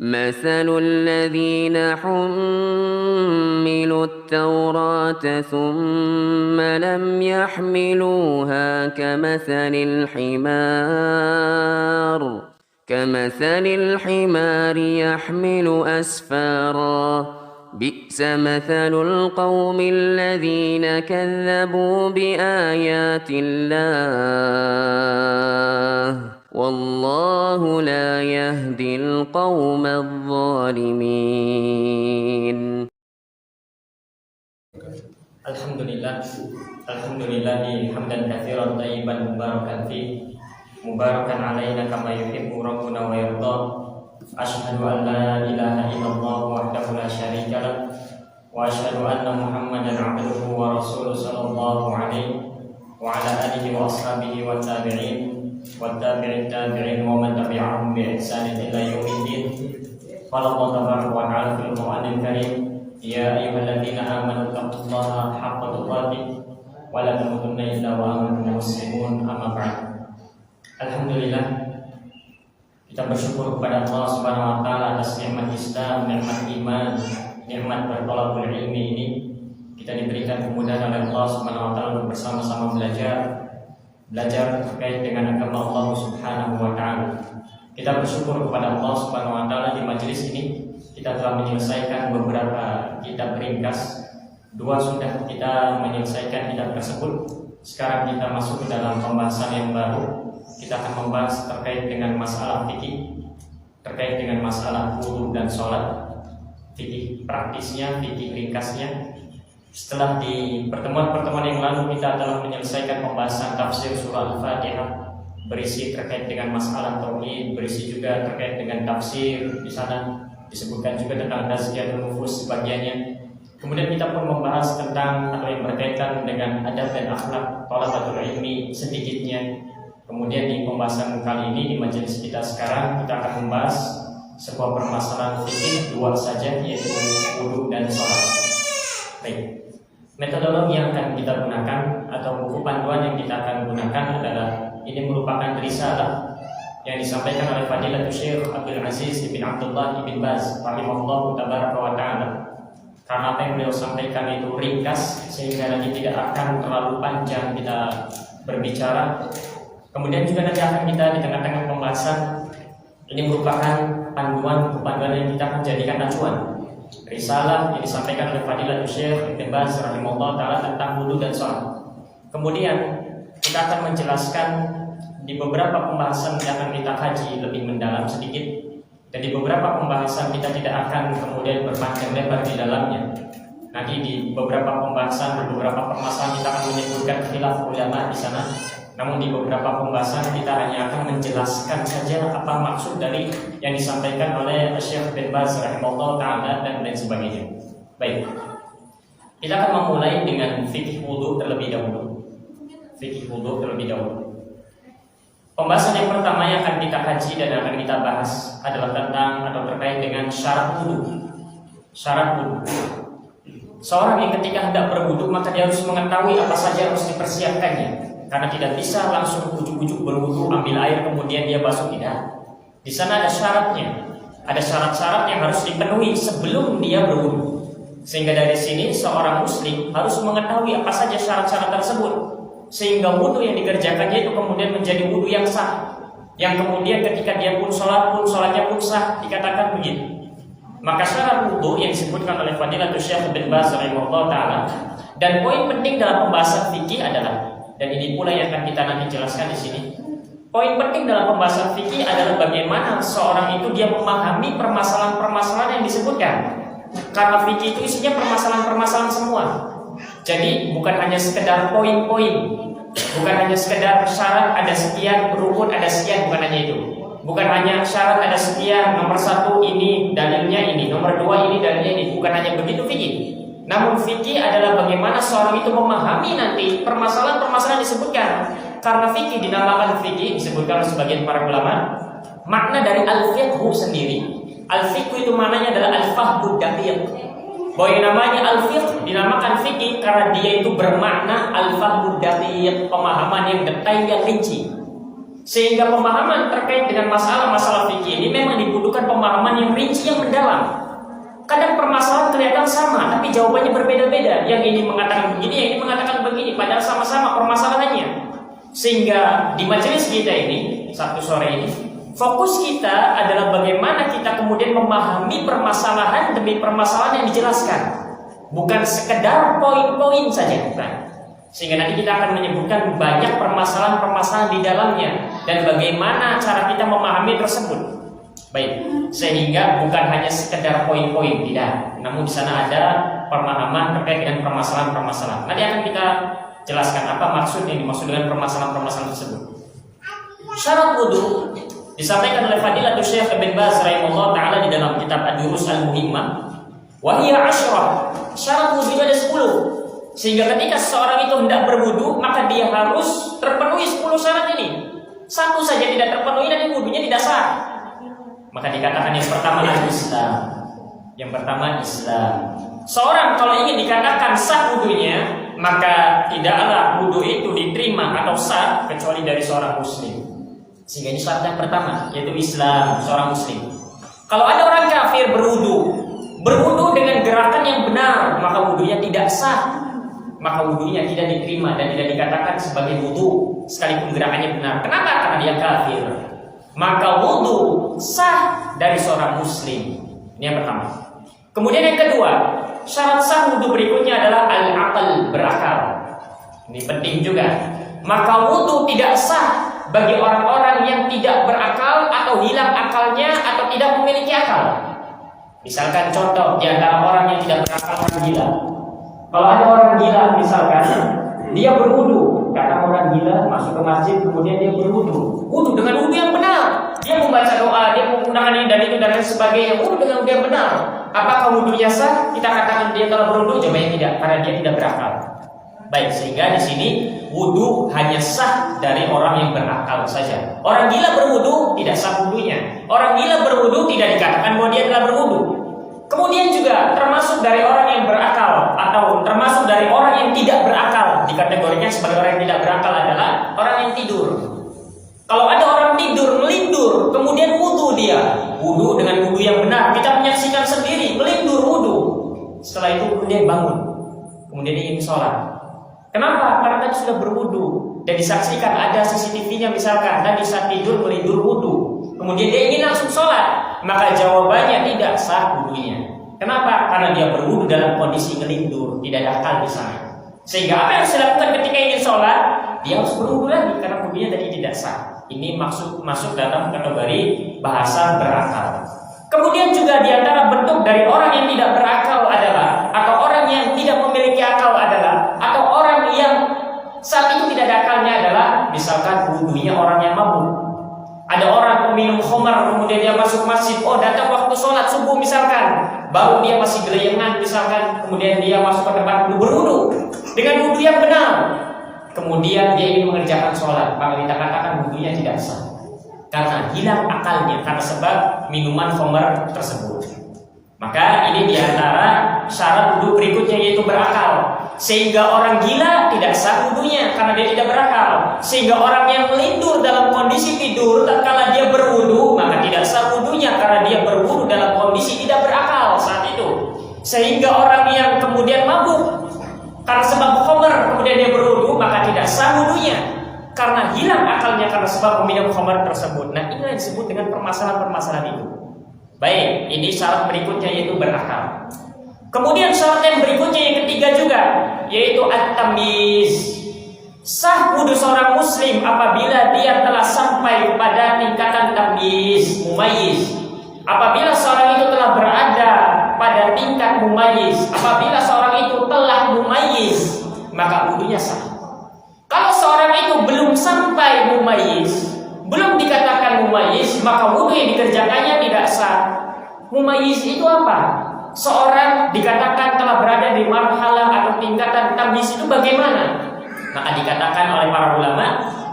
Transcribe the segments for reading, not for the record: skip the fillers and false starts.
مثل الذين حملوا التوراة ثم لم يحملوها كمثل الحمار يحمل أسفارا بئس مثل القوم الذين كذبوا بآيات الله والله لا يهدي القوم الظالمين. Alhamdulillahi hamdan katsiran thayyiban mubarakan fi mubarakan alaina kama yuhibbu rabbuna wa yarda. Asyhadu an la ilaha illallah wahdahu la syarika lah wa asyhadu anna Muhammadan abduhu wa rasuluhu sallallahu alaihi wa ala alihi wa ashabihi wa tabi'in wa tabi'in wa man tabi'ahum bi ihsan ila yaumiddin. Qala Allah tabaraka wa ta'ala fil Qur'anil Karim, ya ayyuhalladzina amanu taqullaha haqqa tuqatih wa la tamutunna illa wa antum muslimun. Amma ba'd. Alhamdulillah, kita bersyukur kepada Allah Subhanahu wa taala atas nikmat Islam, nikmat iman, nikmat bertolakul ilmi ini. Kita diberikan kemudahan oleh Allah Subhanahu wa taala untuk bersama-sama belajar terkait dengan agama Allah Subhanahu wa taala. Kita bersyukur kepada Allah Subhanahu wa taala di majelis ini kita telah menyelesaikan beberapa kitab ringkas. 2 sudah kita menyelesaikan kitab tersebut. Sekarang kita masuk ke dalam pembahasan yang baru. Kita akan membahas terkait dengan masalah fikih, terkait dengan masalah wudu dan sholat, fikih praktisnya, fikih ringkasnya. Setelah di pertemuan-pertemuan yang lalu kita telah menyelesaikan pembahasan tafsir surah Al-Fatihah, berisi terkait dengan masalah tauhid, berisi juga terkait dengan tafsir. Di sana disebutkan juga tentang tazkiyatun nufus sebagiannya. Kemudian kita pun membahas tentang atau yang berkaitan dengan adab dan akhlak thalabatul ilmi sedikitnya. Kemudian di pembahasan kali ini di majelis kita sekarang kita akan membahas sebuah permasalahan fikih 2 saja, yaitu wudu dan sholat. Baik. Metodologi yang akan kita gunakan atau buku panduan yang kita akan gunakan adalah ini merupakan risalah yang disampaikan oleh Fadilatul Syekh Abdul Aziz bin Abdullah bin Baz rahimahullah tabaraka wa ta'ala. Karena apa yang beliau sampaikan itu ringkas sehingga nanti tidak akan terlalu panjang kita berbicara. Kemudian juga nanti akan kita di tengah-tengah pembahasan ini merupakan panduan yang kita akan jadikan acuan. Risalah yang disampaikan oleh Fadilatul Syekh Ibn Baz rahimahullah taala tentang wudu dan sholat. Kemudian kita akan menjelaskan di beberapa pembahasan yang akan kita kaji lebih mendalam sedikit, dan di beberapa pembahasan kita tidak akan kemudian berpanjang lebar di dalamnya. Nanti di beberapa pembahasan, di beberapa permasalahan kita akan menyebutkan khilaf ulama di sana. Namun di beberapa pembahasan kita hanya akan menjelaskan saja apa maksud dari yang disampaikan oleh Syekh bin Baz rahimahullah taala dan lain sebagainya. Baik. Kita akan memulai dengan fikih wudu terlebih dahulu. Pembahasan yang pertama yang akan kita kaji dan akan kita bahas adalah tentang atau terkait dengan syarat wudu. Seorang yang ketika hendak berwudu maka dia harus mengetahui apa saja harus dipersiapkannya. Karena tidak bisa langsung ujuk-ujuk berwudu, ambil air kemudian dia basuh, tidak. Di sana ada syaratnya. Ada syarat-syarat yang harus dipenuhi sebelum dia berwudu. Sehingga dari sini seorang muslim harus mengetahui apa saja syarat-syarat tersebut, sehingga wudu yang dikerjakannya itu kemudian menjadi wudu yang sah. Yang kemudian ketika dia pun sholatnya pun sah, dikatakan begitu. Maka syarat wudu yang disebutkan oleh Fadilatul Syekh bin Baz rahimahullah taala, dan poin penting dalam pembahasan fikih adalah, dan ini pula yang akan kita nanti jelaskan di sini. Poin penting dalam pembahasan fikih adalah bagaimana seorang itu dia memahami permasalahan-permasalahan yang disebutkan. Karena fikih itu isinya permasalahan-permasalahan semua. Jadi bukan hanya sekedar poin-poin, bukan hanya sekedar syarat ada sekian, rukun ada sekian, bukan hanya itu. Bukan hanya syarat ada sekian, nomor 1 ini dalilnya ini, nomor 2 ini dalilnya ini. Bukan hanya begitu fikih. Namun fikih adalah bagaimana seorang itu memahami nanti permasalahan-permasalahan disebutkan. Karena fikih dinamakan fikih, disebutkan oleh sebagian para ulama, makna dari al-fiqhu sendiri. Al-fiqhu itu maknanya adalah al-fahmu daqiq. Bahwa yang namanya al-fiqh dinamakan fikih karena dia itu bermakna al-fahmu daqiq, pemahaman yang detail yang rinci. Sehingga pemahaman terkait dengan masalah-masalah fikih ini memang dibutuhkan pemahaman yang rinci, yang mendalam. Kadang permasalahan kelihatan sama, tapi jawabannya berbeda-beda. Yang ini mengatakan begini, yang ini mengatakan begini, padahal sama-sama permasalahannya. Sehingga di majelis kita ini, Sabtu sore ini, fokus kita adalah bagaimana kita kemudian memahami permasalahan demi permasalahan yang dijelaskan, bukan sekedar poin-poin saja. Sehingga nanti kita akan menyebutkan banyak permasalahan-permasalahan di dalamnya dan bagaimana cara kita memahami tersebut. Baik, sehingga bukan hanya sekedar poin-poin, tidak. Namun di sana ada pemahaman terkait dengan permasalahan-permasalahan. Nanti akan kita jelaskan apa maksud yang dimaksud dengan permasalahan-permasalahan tersebut. Syarat wudu disampaikan oleh Fadilatul Syekh Ibn Baz rahimahullah taala di dalam kitab Ad-Durus Al-Muhimmah. Wa hiya 10. Syarat wudu itu ada 10. Sehingga ketika seseorang itu hendak berwudu, maka dia harus terpenuhi 10 syarat ini. Satu saja tidak terpenuhi dan wudunya tidak sah. Maka dikatakan yang pertama Islam. Yang pertama Islam. Seorang kalau ingin dikatakan sah wudunya, maka tidaklah wudu itu diterima atau sah kecuali dari seorang muslim. Sehingga ini syarat yang pertama, yaitu Islam, seorang muslim. Kalau ada orang kafir berwudu dengan gerakan yang benar, maka wudunya tidak sah. Maka wudunya tidak diterima dan tidak dikatakan sebagai wudu sekalipun gerakannya benar. Kenapa? Karena dia kafir. Maka wudu sah dari seorang muslim. Ini yang pertama. Kemudian yang kedua, syarat sah wudu berikutnya adalah al-aql, berakal. Ini penting juga. Maka wudu tidak sah bagi orang-orang yang tidak berakal atau hilang akalnya atau tidak memiliki akal. Misalkan contoh di antara orang yang tidak berakal, orang gila. Kalau ada orang gila misalkan, dia berwudu, kata orang gila masuk ke masjid kemudian dia berwudu, wudu dengan wudu yang benar, dia membaca doa, dia menggunakan ini dan itu dan lain sebagainya, wudu dengan wudu yang benar. Apakah wudunya sah? Kita katakan dia telah berwudu? Jawabannya tidak, karena dia tidak berakal. Baik, sehingga di sini wudu hanya sah dari orang yang berakal saja. Orang gila berwudu tidak sah wudunya. Orang gila berwudu tidak dikatakan bahwa dia telah berwudu. Kemudian juga termasuk dari orang yang berakal atau termasuk dari orang yang tidak berakal, dikategorikan sebagai orang yang tidak berakal adalah orang yang tidur. Kalau ada orang tidur, melindur, kemudian wudu dia, wudu dengan wudu yang benar, kita menyaksikan sendiri, melindur wudu. Setelah itu kemudian bangun, kemudian ingin sholat. Kenapa? Karena tadi sudah berwudu dan disaksikan ada CCTV-nya misalkan, tadi saat tidur melindur wudu, kemudian dia ingin langsung sholat. Maka jawabannya tidak sah wudunya. Kenapa? Karena dia berwudu dalam kondisi ngelindur, tidak ada akal di sana. Sehingga apa yang harus dilakukan ketika ingin sholat? Dia harus berwudu lagi karena wudunya tadi tidak sah. Ini masuk dalam kategori bahasa berakal. Kemudian juga di antara bentuk dari orang yang tidak berakal adalah, atau orang yang tidak memiliki akal adalah, atau orang yang saat itu tidak ada akalnya adalah, misalkan wudunya orang yang mabuk. Ada orang peminum khamar kemudian dia masuk masjid, oh datang waktu sholat subuh misalkan, baru dia masih geleyengan misalkan, kemudian dia masuk ke tempat berwudu dengan wudu yang benar, kemudian dia ingin mengerjakan sholat, maka kita katakan wudunya tidak sah karena hilang akalnya karena sebab minuman khamar tersebut. Maka ini diantara syarat wudu berikutnya yaitu berakal. Sehingga orang gila tidak sah wudunya karena dia tidak berakal. Sehingga orang yang melindur dalam kondisi tidur tatkala dia berwudu, maka tidak sah wudunya karena dia berwudu dalam kondisi tidak berakal saat itu. Sehingga orang yang kemudian mabuk karena sebab khamar kemudian dia berwudu, maka tidak sah wudunya karena hilang akalnya karena sebab meminum khamar tersebut. Nah, ini yang disebut dengan permasalahan-permasalahan itu. Baik, ini syarat berikutnya yaitu berakal. Kemudian syarat yang berikutnya yang ketiga juga yaitu at-tamyiz. Sah wudu seorang muslim apabila dia telah sampai pada tingkatan tamyiz, mumayyiz. Apabila seorang itu telah berada pada tingkat mumayyiz, apabila seorang itu telah mumayyiz, maka wudunya sah. Kalau seorang itu belum sampai mumayyiz, belum dikatakan mumayyiz, maka wudu yang dikerjakannya tidak sah. Mumayyiz itu apa? Seorang dikatakan telah berada di marhalah atau tingkatan tamyiz itu bagaimana? Maka dikatakan oleh para ulama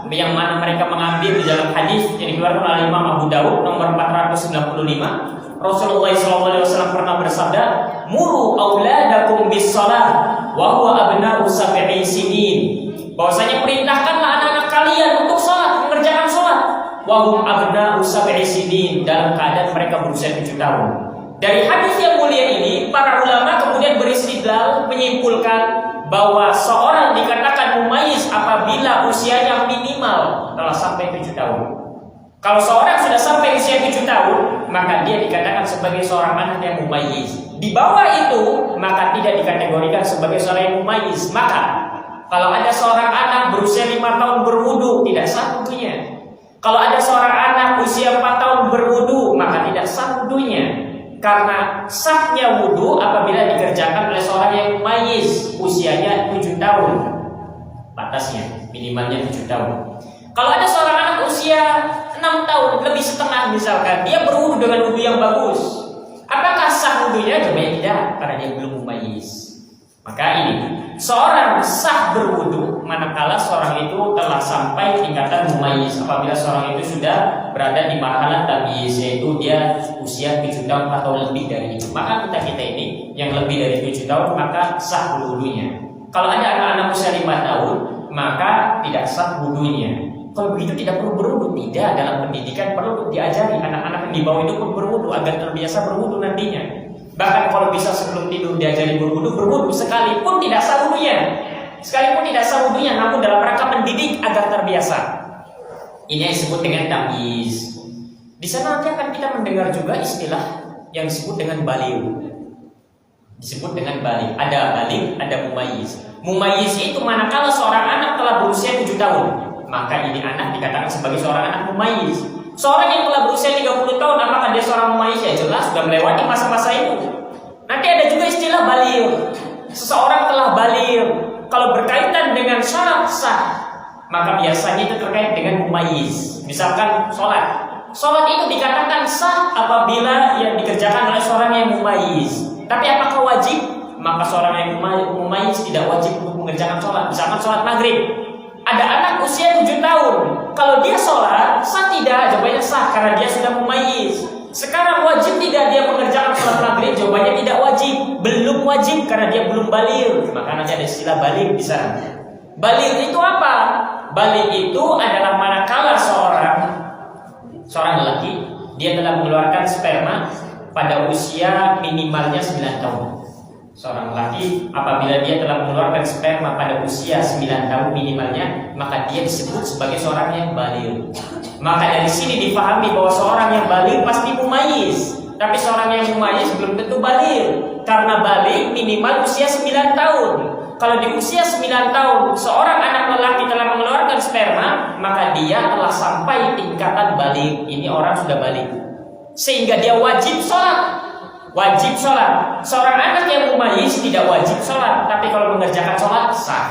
yang mana mereka mengambil di dalam hadis yang dikeluarkan oleh Imam Abu Dawud nomor 495, Rasulullah SAW pernah bersabda, "Muru auladakum bis-shalah wa huwa abna'u sab'i sinin." Bahwasanya perintahkanlah anak-anak kalian untuk sholat, mengerjakan sholat wahum abna'u sab'i sinin, dalam keadaan mereka berusia 7 tahun. Dari hadis yang mulia ini, para ulama kemudian beristidlal menyimpulkan bahwa seorang dikatakan mumayyiz apabila usianya minimal telah sampai 7 tahun. Kalau seorang sudah sampai usia 7 tahun, maka dia dikatakan sebagai seorang anak yang mumayyiz. Di bawah itu, maka tidak dikategorikan sebagai seorang yang mumayyiz. Maka kalau ada seorang anak berusia 5 tahun berwudu, tidak sah wudunya. Kalau ada seorang anak usia 4 tahun berwudu, maka tidak sah wudunya. Karena sahnya wudu apabila dikerjakan oleh seorang yang mumayyiz, usianya 7 tahun. Batasnya minimalnya 7 tahun. Kalau ada seorang anak usia 6 tahun, lebih setengah misalkan, dia berwudu dengan wudu yang bagus, apakah sah wudunya? Jawabannya tidak, karena dia belum mumayyiz. Maka ini, seorang sah berwudu manakala seorang itu telah sampai tingkatan mumayyiz. Apabila seorang itu sudah berada di marhalah tamyiz, yaitu dia usia 7 tahun atau lebih dari itu. Maka kita ini yang lebih dari 7 tahun, maka sah wudunya. Kalau ada anak-anak usia 5 tahun, maka tidak sah wudunya. Kalau begitu tidak perlu berwudu. Tidak, dalam pendidikan perlu diajari anak-anak yang di bawah itu pun berwudu agar terbiasa berwudu nantinya. Bahkan kalau bisa sebelum tidur diajari berwudu sekalipun tidak sah wudunya. Sekalipun tidak sah wudunya, namun dalam rangka mendidik agar terbiasa. Ini yang disebut dengan tamyiz. Di sana nanti akan kita mendengar juga istilah yang disebut dengan baligh. Disebut dengan baligh. Ada baligh, ada mumayyiz. Mumayyiz itu manakala seorang anak telah berusia 7 tahun, maka ini anak dikatakan sebagai seorang anak mumayyiz. Seorang yang telah berusia 30 tahun, apakah dia seorang mumayyiz? Ya jelas, sudah melewati masa-masa itu. Nanti ada juga istilah baligh. Seseorang telah baligh. Kalau berkaitan dengan syarat sah, maka biasanya itu terkait dengan mumayyiz. Misalkan sholat. Sholat itu dikatakan sah apabila yang dikerjakan oleh seorang yang mumayyiz. Tapi apakah wajib? Maka seorang yang mumayyiz tidak wajib untuk mengerjakan sholat. Misalkan sholat maghrib. Ada anak usia 7 tahun. Kalau dia sholat, sah tidak? Jawabannya sah karena dia sudah mumayyiz. Sekarang wajib tidak dia mengerjakan sholat maghrib? Jawabannya tidak wajib. Belum wajib karena dia belum baligh. Maka nanti ada istilah baligh di sana. Baligh itu apa? Baligh itu adalah manakala seorang lelaki dia telah mengeluarkan sperma pada usia minimalnya 9 tahun. Seorang lelaki apabila dia telah mengeluarkan sperma pada usia 9 tahun minimalnya, maka dia disebut sebagai seorang yang baligh. Maka dari sini difahami bahwa seorang yang baligh pasti mumayyiz. Tapi seorang yang mumayyiz belum tentu baligh. Karena baligh minimal usia 9 tahun. Kalau di usia 9 tahun seorang anak lelaki telah mengeluarkan sperma, maka dia telah sampai tingkatan baligh. Ini orang sudah baligh, sehingga dia wajib sholat. Wajib sholat. Seorang anak yang mumayyiz tidak wajib sholat, tapi kalau mengerjakan sholat sah.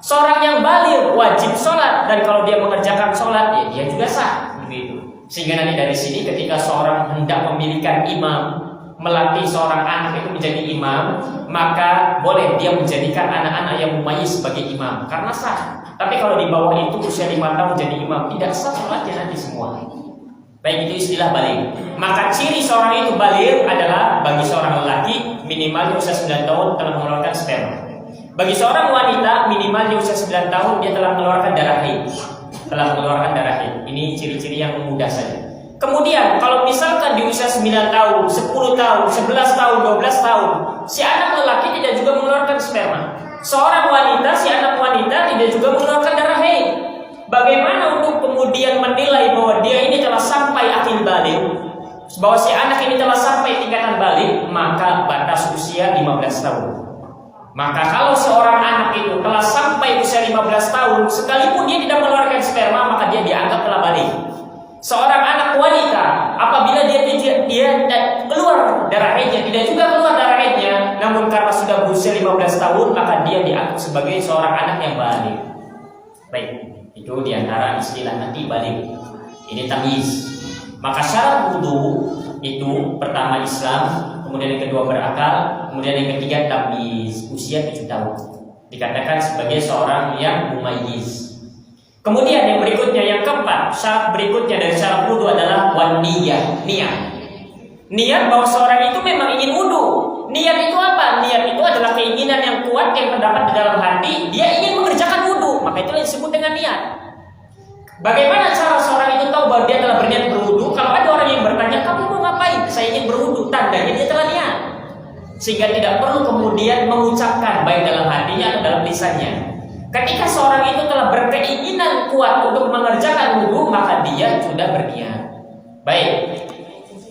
Seorang yang baligh wajib sholat, dan kalau dia mengerjakan sholat ya dia juga sah. Begitu. Sehingga nanti dari sini ketika seorang hendak memilihkan imam, melatih seorang anak itu menjadi imam, maka boleh dia menjadikan anak-anak yang mumayyiz sebagai imam karena sah. Tapi kalau di bawah itu usia 5 tahun jadi imam, tidak sah sholatnya nanti semua. Baik, itu istilah baligh. Maka ciri seorang itu baligh adalah bagi seorang lelaki minimal usia 9 tahun telah mengeluarkan sperma. Bagi seorang wanita minimal di usia 9 tahun dia telah mengeluarkan darah haid. Ini ciri-ciri yang mudah saja. Kemudian kalau misalkan di usia 9 tahun, 10 tahun, 11 tahun, 12 tahun, si anak lelaki tidak juga mengeluarkan sperma. Seorang wanita, si anak wanita tidak juga mengeluarkan darah haid. Bagaimana untuk kemudian menilai bahwa dia ini telah sampai akil baligh, bahwa si anak ini telah sampai tingkatan baligh? Maka batas usia 15 tahun. Maka kalau seorang anak itu telah sampai usia 15 tahun, sekalipun dia tidak mengeluarkan sperma, maka dia dianggap telah baligh. Seorang anak wanita apabila dia keluar darah haidnya, tidak juga keluar darah haidnya, namun karena sudah berusia 15 tahun, maka dia dianggap sebagai seorang anak yang baligh. Baik, itu diantara istilah nanti baligh. Ini tamyiz. Maka syarat wudu itu pertama Islam, kemudian yang kedua berakal, kemudian yang ketiga tamyiz, usia 7 tahun. Dikatakan sebagai seorang yang mumayyiz. Kemudian yang berikutnya, yang keempat, syarat berikutnya dari syarat wudu adalah niat. Niat bahwa seorang itu memang ingin wudu. Niat itu apa? Niat itu adalah keinginan yang kuat yang terdapat di dalam hati. Dia ingin mengerjakan wudu, maka itu disebut dengan niat. Bagaimana cara seorang itu tahu tahu bahwa dia telah berniat berwudu? Kalau ada orang yang bertanya, kamu mau ngapain? Saya ingin berwudu, tandanya dia telah niat. Sehingga tidak perlu kemudian mengucapkan baik dalam hatinya atau dalam lisannya. Ketika seorang itu telah berkeinginan kuat untuk mengerjakan wudu, maka dia sudah berniat. Baik.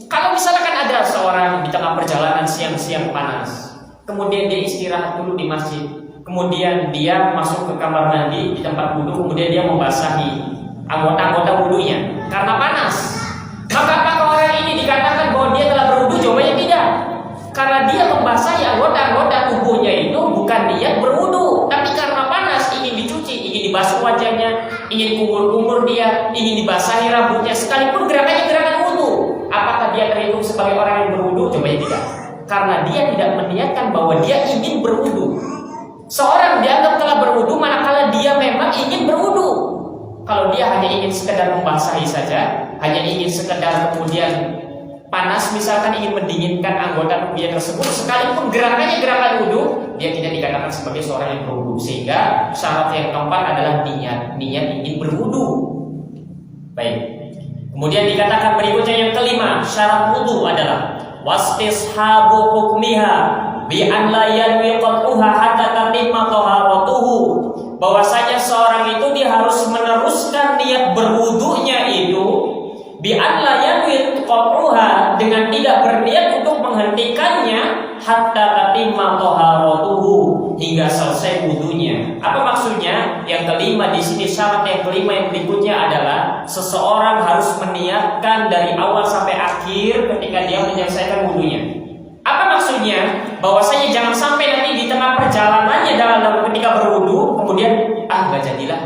Kalau misalkan ada seorang di tengah perjalanan siang-siang panas, kemudian dia istirahat dulu di masjid, kemudian dia masuk ke kamar mandi di tempat wudu, kemudian dia membasahi anggota-anggota wudunya karena panas, maka apakah orang ini dikatakan bahwa dia telah berwudu? Jawabannya tidak, karena dia membasahi anggota-anggota tubuhnya itu bukan niat berwudu, tapi karena panas ingin dicuci, ingin dibasuh wajahnya, ingin kumur-kumur dia, ingin dibasahi rambutnya, sekalipun gerakannya gerakan wudu. Apakah dia terhitung sebagai orang yang berwudu? Jawabannya tidak, karena dia tidak meniatkan bahwa dia ingin berwudu. Seorang dianggap telah berwudu manakala dia memang ingin berwudu. Kalau dia hanya ingin sekedar membasahi saja, hanya ingin sekedar kemudian panas, misalkan ingin mendinginkan anggota tubuhnya tersebut, sekalipun gerakannya gerakan wudu, dia tidak dikatakan sebagai seorang yang berwudu. Sehingga syarat yang keempat adalah niat ingin berwudu. Baik. Kemudian dikatakan berikutnya yang kelima, syarat wudu adalah wastishabu hukmiha bi an la yanwi qat'uha hatta tatimma taharatuhu. Bahwasanya seorang itu dia harus meneruskan niat berwudunya itu bi an la yanwi qat'uha, dengan tidak berniat untuk menghentikannya hatta tatimma taharatuhu, hingga selesai wudunya. Apa maksudnya? Yang kelima di sini, syarat yang kelima yang berikutnya adalah seseorang harus meniatkan dari awal sampai akhir ketika dia menyelesaikan wudunya. Apa maksudnya? Bahwasanya jangan sampai nanti di tengah perjalanannya dalam ketika berwudu kemudian nggak jadilah,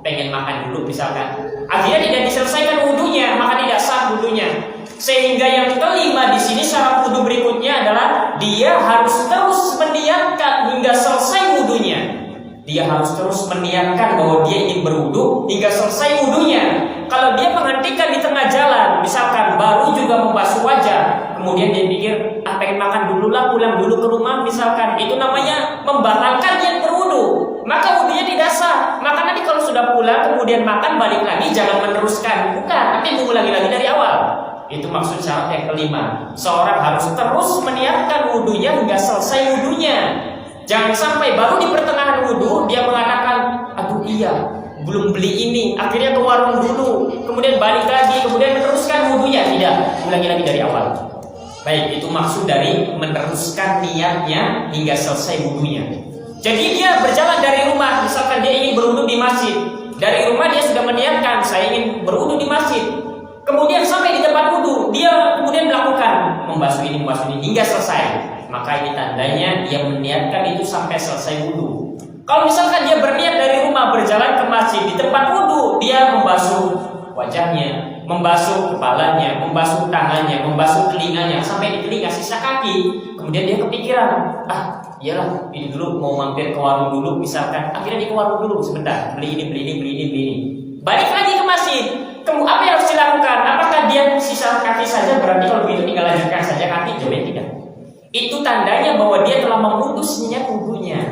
pengen makan dulu misalkan, akhirnya tidak diselesaikan wudunya, maka tidak sah wudunya. Sehingga yang kelima di sini syarat wudu berikutnya adalah dia harus terus meniatkan hingga selesai wudunya. Dia harus terus meniatkan bahwa dia ingin berwudu hingga selesai wudunya. Kalau dia menghentikan di tengah jalan, misalkan baru juga membasuh wajah, kemudian dia pikir pengen makan dulu lah, pulang dulu ke rumah misalkan, itu namanya membatalkan niat berwudu, maka wudunya tidak sah. Maka nanti kalau sudah pulang kemudian makan balik lagi, jangan meneruskan, bukan, tapi mengulangi lagi dari awal. Itu maksud syarat yang kelima. Seorang harus terus meniatkan wudunya hingga selesai wudunya. Jangan sampai baru di pertengahan wudu dia mengatakan, aduh iya, belum beli ini, akhirnya ke warung dulu, kemudian balik lagi, kemudian meneruskan wudunya. Tidak, ulangi lagi dari awal. Baik, itu maksud dari meneruskan niatnya hingga selesai wudunya. Jadi dia berjalan dari rumah, misalkan dia ingin berwudu di masjid. Dari rumah dia sudah meniatkan, saya ingin berwudu di masjid. Kemudian sampai di tempat wudu, dia kemudian melakukan membasuh ini hingga selesai. Maka ini tandanya dia meniatkan itu sampai selesai wudu. Kalau misalkan dia berniat dari rumah berjalan ke masjid, di tempat wudu dia membasuh wajahnya, membasuh kepalanya, membasuh tangannya, membasuh telinganya sampai di telinga sisa kaki. Kemudian dia kepikiran, iyalah ini dulu mau mampir ke warung dulu misalkan. Akhirnya dia ke warung dulu sebentar, beli ini. Balik lagi ke masjid. Apa yang harus dilakukan? Apakah dia sisa kaki saja? Berarti kalau begitu tinggal lanjutkan saja kaki? Jawabannya tidak. Itu tandanya bahwa dia telah memutus niat wudunya.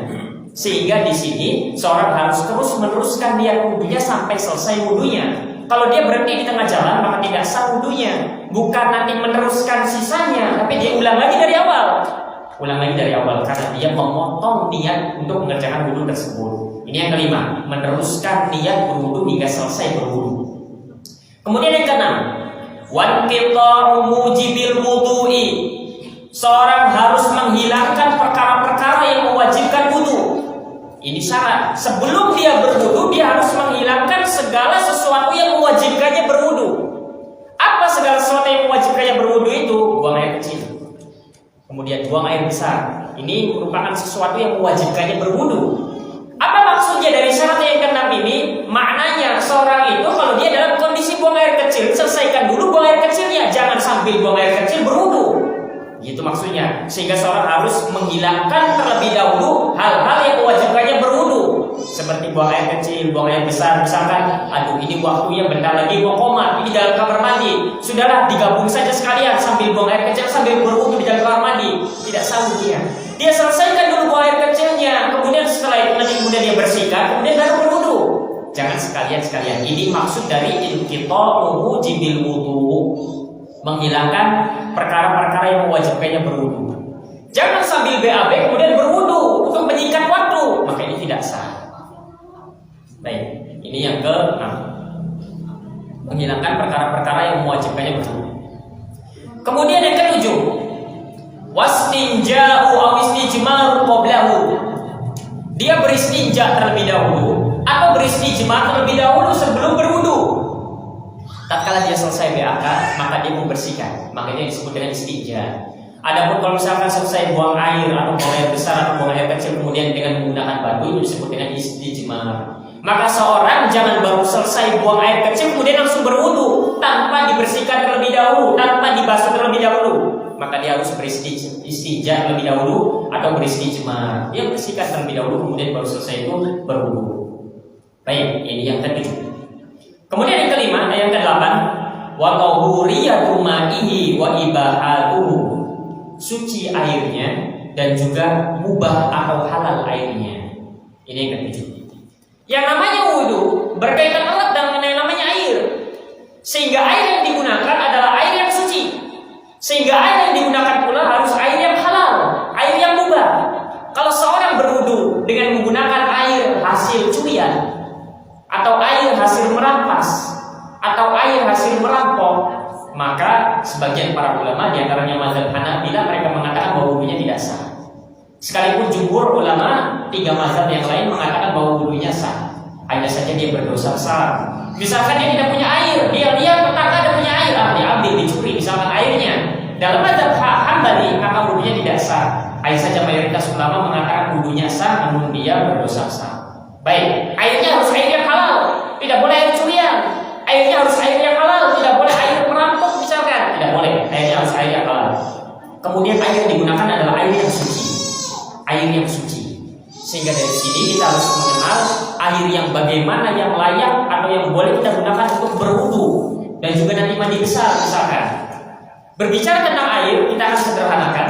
Sehingga di sini seorang harus terus meneruskan niat wudunya sampai selesai wudunya. Kalau dia berhenti di tengah jalan maka tidak sah wudunya. Bukan nanti meneruskan sisanya, tapi dia ulang lagi dari awal. Karena dia memotong niat untuk mengerjakan wudu tersebut. Ini yang kelima, meneruskan niat berwudu hingga selesai berwudu. Kemudian yang keenam, wanqita'u mujibil wudu'i. Seorang harus menghilangkan perkara-perkara yang mewajibkan wudu. Ini syarat. Sebelum dia berwudu, dia harus menghilangkan segala sesuatu yang mewajibkannya berwudu. Apa segala sesuatu yang mewajibkannya berwudu itu? Buang air kecil, kemudian buang air besar. Ini merupakan sesuatu yang mewajibkannya berwudu. Apa maksudnya dari syarat yang keenam ini? Maknanya seorang itu kalau dia dalam kondisi buang air kecil, selesaikan dulu buang air kecilnya, jangan sambil buang air kecil berwudu. Gitu maksudnya. Sehingga seorang harus menghilangkan terlebih dahulu hal-hal yang mewajibkannya berwudu, seperti buang air kecil, buang air besar. Misalkan, ini waktunya bentar lagi mau komat, ini dalam kamar mandi, sudahlah digabung saja sekalian, sambil buang air kecil sambil berwudu di dalam kamar mandi. Tidak sah dia. Dia selesaikan dulu buang air kecilnya, kemudian setelah itu nanti kemudian dia bersihkan, kemudian baru berwudu. jangan sekalian-sekalian. Ini maksud dari inqita'u mujibil wudu, menghilangkan perkara-perkara yang mewajibkannya berwudu. Jangan sambil BAB kemudian berwudu untuk menyingkat waktu, maka ini tidak sah. Baik, ini yang ke-6. Menghilangkan perkara-perkara yang mewajibkannya berwudu. Kemudian yang ke-7, wastinja'u aw istijmaru qablahu. Dia beristinja terlebih dahulu atau beristijmar terlebih dahulu sebelum berwudu. Tatkala dia selesai BAK, maka dia membersihkan. Makanya disebut dengan istinja. Adapun kalau misalkan selesai buang air atau buang air besar atau buang air kecil kemudian dengan menggunakan batu, itu disebut dengan istijmar. Maka seorang jangan baru selesai buang air kecil kemudian langsung berwudu tanpa dibersihkan terlebih dahulu, tanpa dibasuh terlebih dahulu. Maka dia harus beristinja terlebih dahulu atau beristijmar. Dia bersihkan terlebih dahulu kemudian baru selesai itu berwudu. Baik, ini yang ke-7. Kemudian yang ke-5, yang ke-8, wa tahuriyatu ma'ihi wa ibahatuhu. Suci airnya dan juga mubah atau halal airnya. Ini yang ke-7. Yang namanya wudu berkaitan erat dengan yang namanya air. Sehingga air yang digunakan adalah air yang suci. Sehingga air yang digunakan pula harus air yang halal, air yang mubah. Kalau seorang berwudu dengan menggunakan air hasil curian, atau air hasil merampas, atau air hasil merampok, maka sebagian para ulama, di antaranya mazhab Hanabilah, mereka mengatakan bahwa wudunya tidak sah. Sekalipun jumhur ulama 3 mazhab yang lain mengatakan bahwa wudunya sah. Hanya saja dia berdosa besar. Misalkan dia tidak punya air, dia lihat tetangga ada punya air, diambil, dicuri misalkan airnya. Dalam mazhab Hambali maka wudunya tidak sah. Hanya saja mayoritas ulama mengatakan wudunya sah, namun dia berdosa besar. Baik, airnya harus air yang halal, tidak boleh air curian. Airnya harus air yang halal, tidak boleh air merampok misalkan, tidak boleh. Airnya harus air yang halal. Kemudian air yang digunakan adalah air yang suci, air yang suci. Sehingga dari sini kita harus mengenal air yang bagaimana yang layak atau yang boleh kita gunakan untuk berwudu dan juga nanti mandi besar misalkan. Berbicara tentang air, kita akan sederhanakan.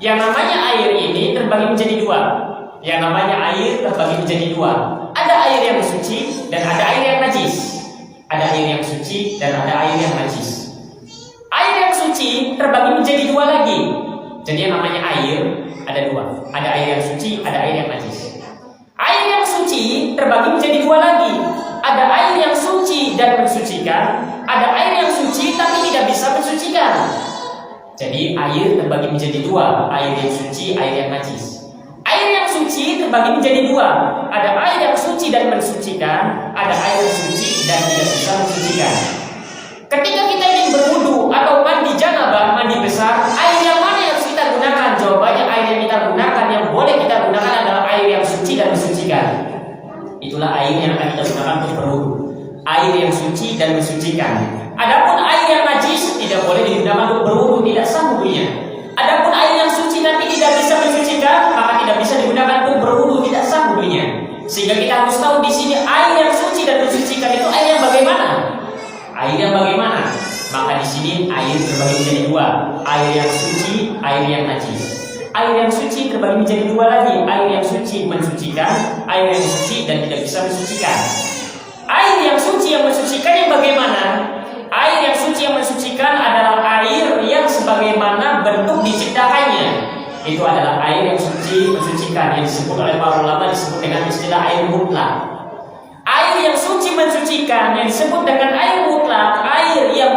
Yang namanya air ini terbagi menjadi 2. Yang namanya air terbagi menjadi 2. Ada air yang suci dan ada air yang najis. Ada air yang suci dan ada air yang najis. Air yang suci terbagi menjadi 2 lagi. Jadi yang namanya air ada 2. Ada air yang suci, ada air yang najis. Air yang suci terbagi menjadi 2 lagi. Ada air yang suci dan mensucikan, ada air yang suci tapi tidak bisa mensucikan. Jadi air terbagi menjadi 2, air yang suci, air yang najis. Air yang suci terbagi menjadi 2, ada air yang suci dan mensucikan, ada air yang suci dan tidak bisa mensucikan. Ketika kita ingin berwudu atau mandi janabah, mandi besar, air yang mana yang harus kita gunakan? Jawabannya air yang kita gunakan, yang boleh kita gunakan adalah air yang suci dan mensucikan. Itulah air yang akan kita gunakan untuk berwudu. Air yang suci dan mensucikan. Adapun air yang najis tidak boleh digunakan untuk berwudu, tidak sah wudunya. Adapun air yang suci tapi tidak bisa mensucikan, maka tidak bisa digunakan untuk berwudu, tidak sah wudunya. Sehingga kita harus tahu di sini air yang suci dan mensucikan itu air yang bagaimana? Air yang bagaimana? Maka di sini air terbagi menjadi 2, air yang suci, air yang najis. Air yang suci terbagi menjadi 2 lagi, air yang suci mensucikan, air yang suci dan tidak bisa mensucikan. Air yang suci yang mensucikan yang bagaimana? Air yang suci yang mensucikan adalah air yang sebagaimana bentuk diciptakannya. Itu adalah air yang suci mensucikan, yang disebut oleh para ulama disebut dengan istilah air mutlak. Air yang suci mensucikan yang disebut dengan air mutlak, air yang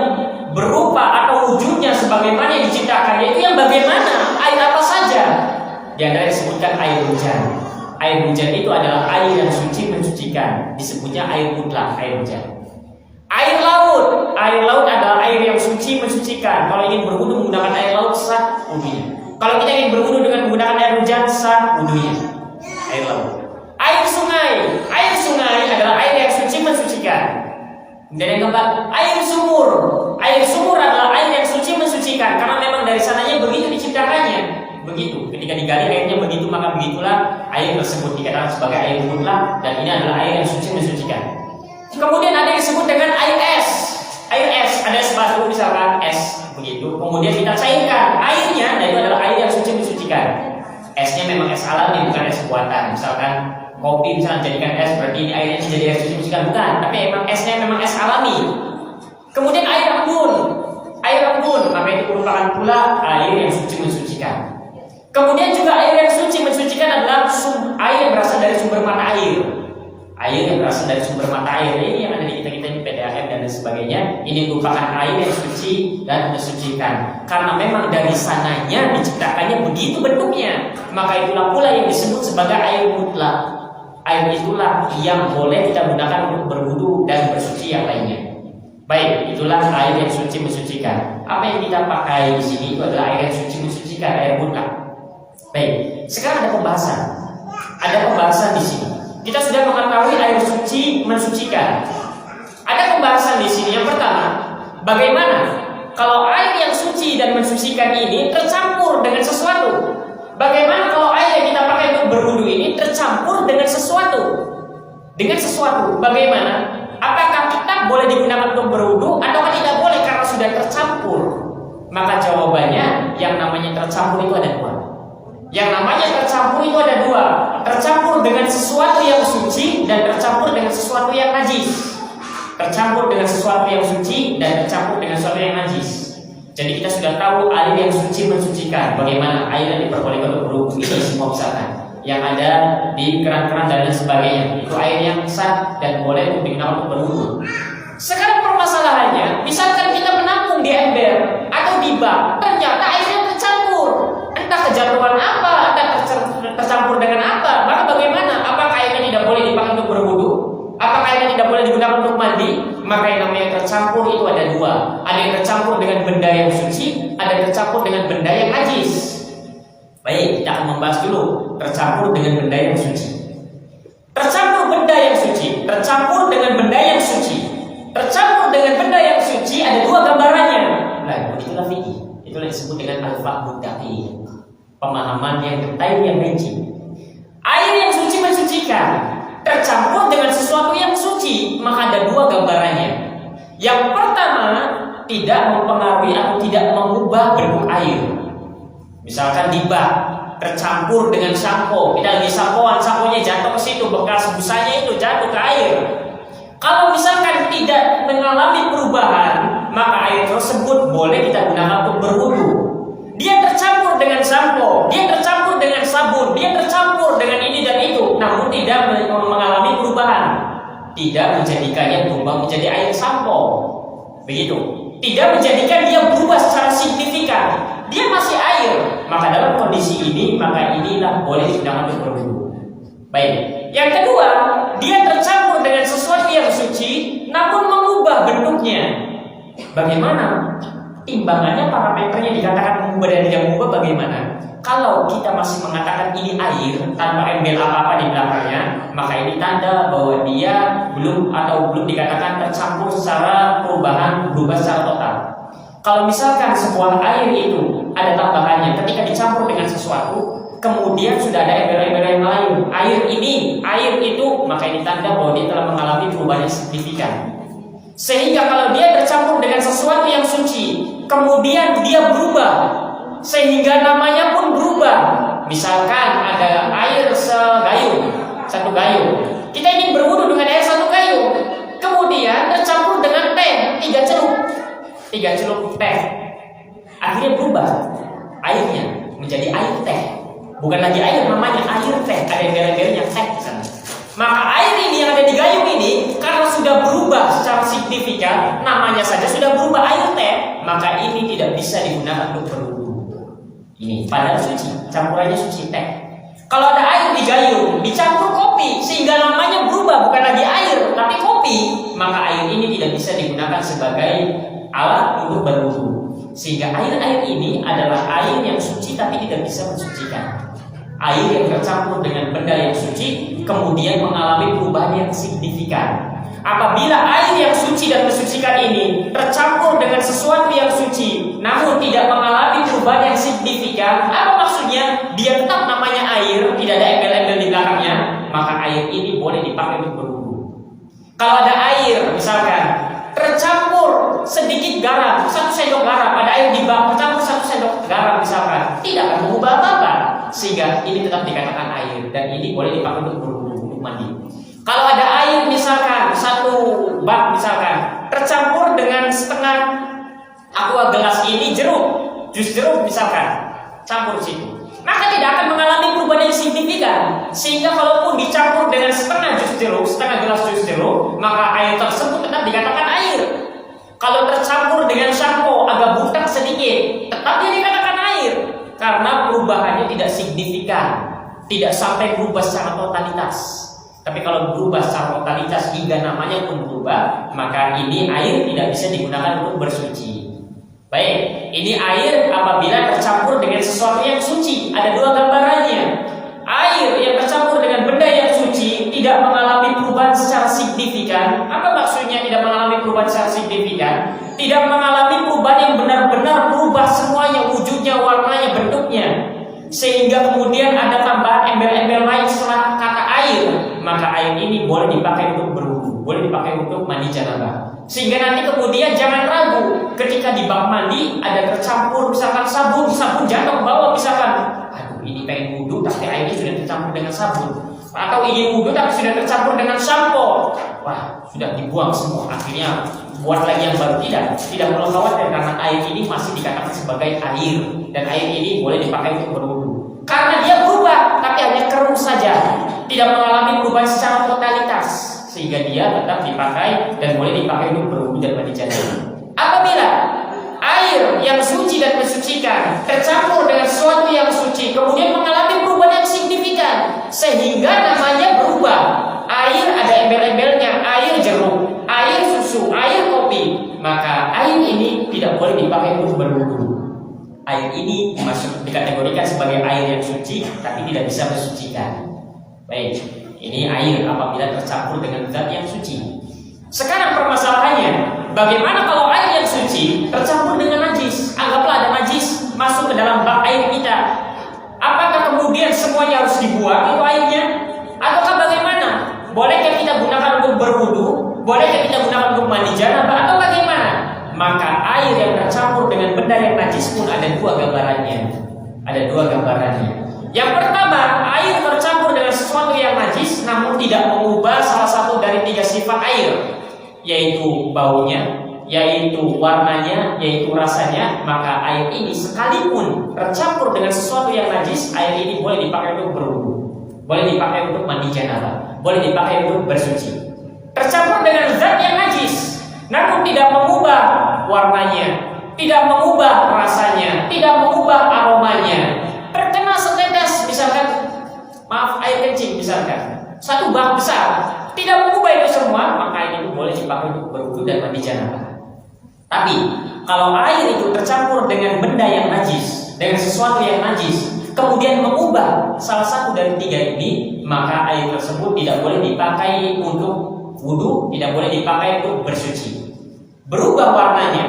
berupa atau wujudnya sebagaimana yang diciptakannya, itu yang bagaimana? Air apa saja? Di antara disebutkan air hujan. Air hujan itu adalah air yang suci mensucikan, disebutnya air mutlak, air hujan. Air laut adalah air yang suci mensucikan. Kalau ingin berwudu menggunakan air laut sah wudunya. Kalau kita ingin berwudu dengan menggunakan air hujan sah wudunya. Air laut. Air sungai adalah air yang suci mensucikan. Dan yang keempat, air sumur. Air sumur adalah air yang suci mensucikan karena memang dari sananya begitu diciptakannya. Begitu, ketika digali airnya begitu, maka begitulah air tersebut dikatakan sebagai air mutlak dan ini adalah air yang suci mensucikan. Kemudian ada yang disebut dengan air es. Air es, ada es batu misalkan es begitu. Kemudian kita cairkan airnya, dan itu adalah air yang suci mensucikan. Esnya memang es alami bukan es buatan. Misalkan kopi misalnya jadikan es, berarti ini airnya jadi air suci mensucikan, bukan, tapi emang esnya memang es alami. Kemudian air embun, maka itu merupakan pula air yang suci mensucikan. Kemudian juga air yang suci mensucikan adalah air yang berasal dari sumber mata air. Air yang berasal dari sumber mata air ini yang ada di kita ini PDAM dan lain sebagainya, ini merupakan air yang suci dan mensucikan. Karena memang dari sananya diciptakannya begitu bentuknya, maka itulah pula yang disebut sebagai air mutlak. Air itulah yang boleh kita gunakan untuk berwudu dan bersuci yang lainnya. Baik, itulah air yang suci mensucikan. Apa yang kita pakai di sini itu adalah air yang suci mensucikan, air mutlak. Baik, sekarang ada pembahasan. Ada pembahasan di sini. Kita sudah mengetahui air suci mensucikan. Ada pembahasan di sini. Yang pertama, bagaimana kalau air yang suci dan mensucikan ini tercampur dengan sesuatu? Bagaimana kalau air yang kita pakai untuk berwudu ini tercampur dengan sesuatu? Dengan sesuatu, bagaimana? Apakah kita boleh digunakan untuk berwudu atau tidak boleh karena sudah tercampur? Maka jawabannya, yang namanya tercampur itu ada dua. Yang namanya tercampur itu ada dua. Tercampur dengan sesuatu yang suci dan tercampur dengan sesuatu yang najis. Tercampur dengan sesuatu yang suci dan tercampur dengan sesuatu yang najis. Jadi kita sudah tahu air yang suci mensucikan. Bagaimana air yang diperbolehkan untuk berwudu ini semua misalkan yang ada di keran-keran dan lain sebagainya, itu air yang sah dan boleh untuk digunakan untuk berwudu. Sekarang permasalahannya, misalkan kita menampung di ember atau di bak, ternyata airnya tercampur. Entah kejatuhan apa, entah tercampur dengan apa. Maka bagaimana? Apakah airnya tidak boleh dipakai untuk berwudu? Apakah airnya tidak boleh digunakan untuk mandi? Maka yang namanya tercampur itu ada dua. Ada yang tercampur dengan benda yang suci, ada yang tercampur dengan benda yang najis. Baik, kita akan membahas dulu tercampur dengan benda yang suci. Tercampur benda yang suci, tercampur dengan benda yang suci. Tercampur dengan benda yang suci ada dua gambarannya. Nah, itulah fikih. Itulah disebut dengan al-fahmu daqiq. Pemahaman yang detail, yang rinci. Air yang suci mensucikan tercampur dengan sesuatu yang suci, maka ada dua gambarannya. Yang pertama, tidak mempengaruhi atau tidak mengubah bentuk air. Misalkan di bak tercampur dengan sampo, kita lagi sampoan, samponya jatuh ke situ, bekas busanya itu jatuh ke air. Kalau misalkan tidak mengalami perubahan, maka air tersebut boleh kita gunakan untuk berwudu. Dia tercampur dengan sampo, dia tercampur dengan sabun, dia tercampur dengan ini dan itu, namun tidak mengalami perubahan, tidak menjadikannya berubah menjadi air sampo. Begitu. Tidak menjadikan dia berubah secara signifikan. Dia masih air. Maka dalam kondisi ini, maka inilah boleh digunakan untuk berwudu. Baik. Yang kedua, dia tercampur dengan sesuatu yang suci, namun mengubah bentuknya. Bagaimana? Timbangannya, parameternya dikatakan mengubah dan tidak mengubah bagaimana? Kalau kita masih mengatakan ini air tanpa embel apa-apa di belakangnya, maka ini tanda bahwa dia belum dikatakan tercampur secara berubah secara total. Kalau misalkan sebuah air itu ada tambahannya ketika dicampur dengan sesuatu, kemudian sudah ada embel-embel yang lain, air itu, maka ini tanda bahwa dia telah mengalami perubahan yang signifikan. Sehingga kalau dia tercampur dengan sesuatu yang suci, kemudian dia berubah, sehingga namanya pun berubah. Misalkan ada air satu gayung, kita ingin berwudu dengan air satu gayung, kemudian tercampur dengan teh 3 celup teh, akhirnya berubah airnya menjadi air teh, bukan lagi air, namanya air teh, ada embel-embelnya teh di sana. Maka air ini yang ada di gayung ini karena sudah berubah secara signifikan, namanya saja sudah berubah air teh, maka ini tidak bisa digunakan untuk berwudu. Ini padahal suci, campurannya suci teh. Kalau ada air di gayung dicampur kopi sehingga namanya berubah, bukan lagi air tapi kopi, maka air ini tidak bisa digunakan sebagai alat untuk berwudu. Sehingga air ini adalah air yang suci tapi tidak bisa mensucikan. Air yang tercampur dengan benda yang suci kemudian mengalami perubahan yang signifikan. Apabila air yang suci dan mensucikan ini tercampur dengan sesuatu yang suci namun tidak mengalami perubahan yang signifikan, apa maksudnya? Dia tetap namanya air, tidak ada embel-embel di belakangnya, maka air ini boleh dipakai untuk berwudu. Kalau ada air misalkan tercampur sedikit garam, 1 sendok garam, ada air di bak tercampur 1 sendok garam misalkan, tidak akan mengubah apa-apa, sehingga ini tetap dikatakan air dan ini boleh dipakai untuk berwudu. untuk mandi. Kalau ada air misalkan satu bak misalkan tercampur dengan setengah aqua gelas ini jus jeruk misalkan campur situ, maka tidak akan mengalami perubahan yang signifikan. Sehingga kalaupun dicampur dengan setengah gelas jus jeruk, maka air tersebut tetap dikatakan air. Kalau tercampur dengan sampo agak butak sedikit, tetap dia dikatakan air, karena perubahannya tidak signifikan, tidak sampai berubah secara totalitas. Tapi kalau berubah secara totalitas hingga namanya pun berubah, maka ini air tidak bisa digunakan untuk bersuci. Baik, ini air apabila tercampur dengan sesuatu yang suci. Ada dua gambarannya. Air yang tercampur dengan benda yang suci tidak mengalami perubahan secara signifikan. Apa maksudnya tidak mengalami perubahan secara signifikan? Tidak mengalami perubahan yang benar-benar berubah semuanya, wujudnya, warnanya, bentuknya, sehingga kemudian ada tambahan embel-embel lain setelah kata air. Maka air ini boleh dipakai untuk berwudu, boleh dipakai untuk mandi janabah. Sehingga nanti kemudian jangan ragu ketika di bak mandi ada tercampur misalkan sabun jatuh ke bawah misalkan, aduh ini pengen wudu tapi airnya sudah tercampur dengan sabun, atau ingin wudu tapi sudah tercampur dengan sampo, wah sudah dibuang semua, akhirnya buat lagi yang baru. Tidak perlu khawatir, karena air ini masih dikatakan sebagai air, dan air ini boleh dipakai untuk berwudu karena dia berubah tapi hanya keruh saja, tidak mengalami perubahan secara totalitas, sehingga dia tetap dipakai dan boleh dipakai untuk berwudu dan mandi janabah. Apabila air yang suci dan mensucikan tercampur dengan sesuatu yang suci kemudian mengalami perubahan yang signifikan sehingga namanya berubah, air ada embel-embelnya, air jeruk, air susu, air kopi, maka air ini tidak boleh dipakai untuk berwudu. Air ini masuk dikategorikan sebagai air yang suci tapi tidak bisa mensucikan. Baik, ini air apabila tercampur dengan zat yang suci. Sekarang permasalahannya, bagaimana kalau air yang suci tercampur dengan najis? Anggaplah ada najis masuk ke dalam bak air kita. Apakah kemudian semuanya harus dibuang itu airnya? Ataukah bagaimana? Bolehkah kita gunakan untuk berwudu? Bolehkah kita gunakan untuk mandi janabah atau bagaimana? Maka air yang tercampur dengan benda yang najis pun ada dua gambarannya. Yang pertama, air tercampur dengan sesuatu yang najis namun tidak mengubah salah satu dari tiga sifat air, yaitu baunya, yaitu warnanya, yaitu rasanya. Maka air ini sekalipun tercampur dengan sesuatu yang najis, air ini boleh dipakai untuk berwudu, boleh dipakai untuk mandi janabah, boleh dipakai untuk bersuci. Tercampur dengan zat yang najis namun tidak mengubah warnanya, tidak mengubah rasanya, tidak mengubah aromanya. Terkena setetes misalkan, maaf air kencing misalkan, satu bak besar, tidak mengubah itu semua, maka ini boleh dipakai untuk berwudu dan mandi janabah. Tapi kalau air itu tercampur dengan benda yang najis, dengan sesuatu yang najis, kemudian mengubah salah satu dari tiga ini, maka air tersebut tidak boleh dipakai untuk wudu, tidak boleh dipakai untuk bersuci. Berubah warnanya,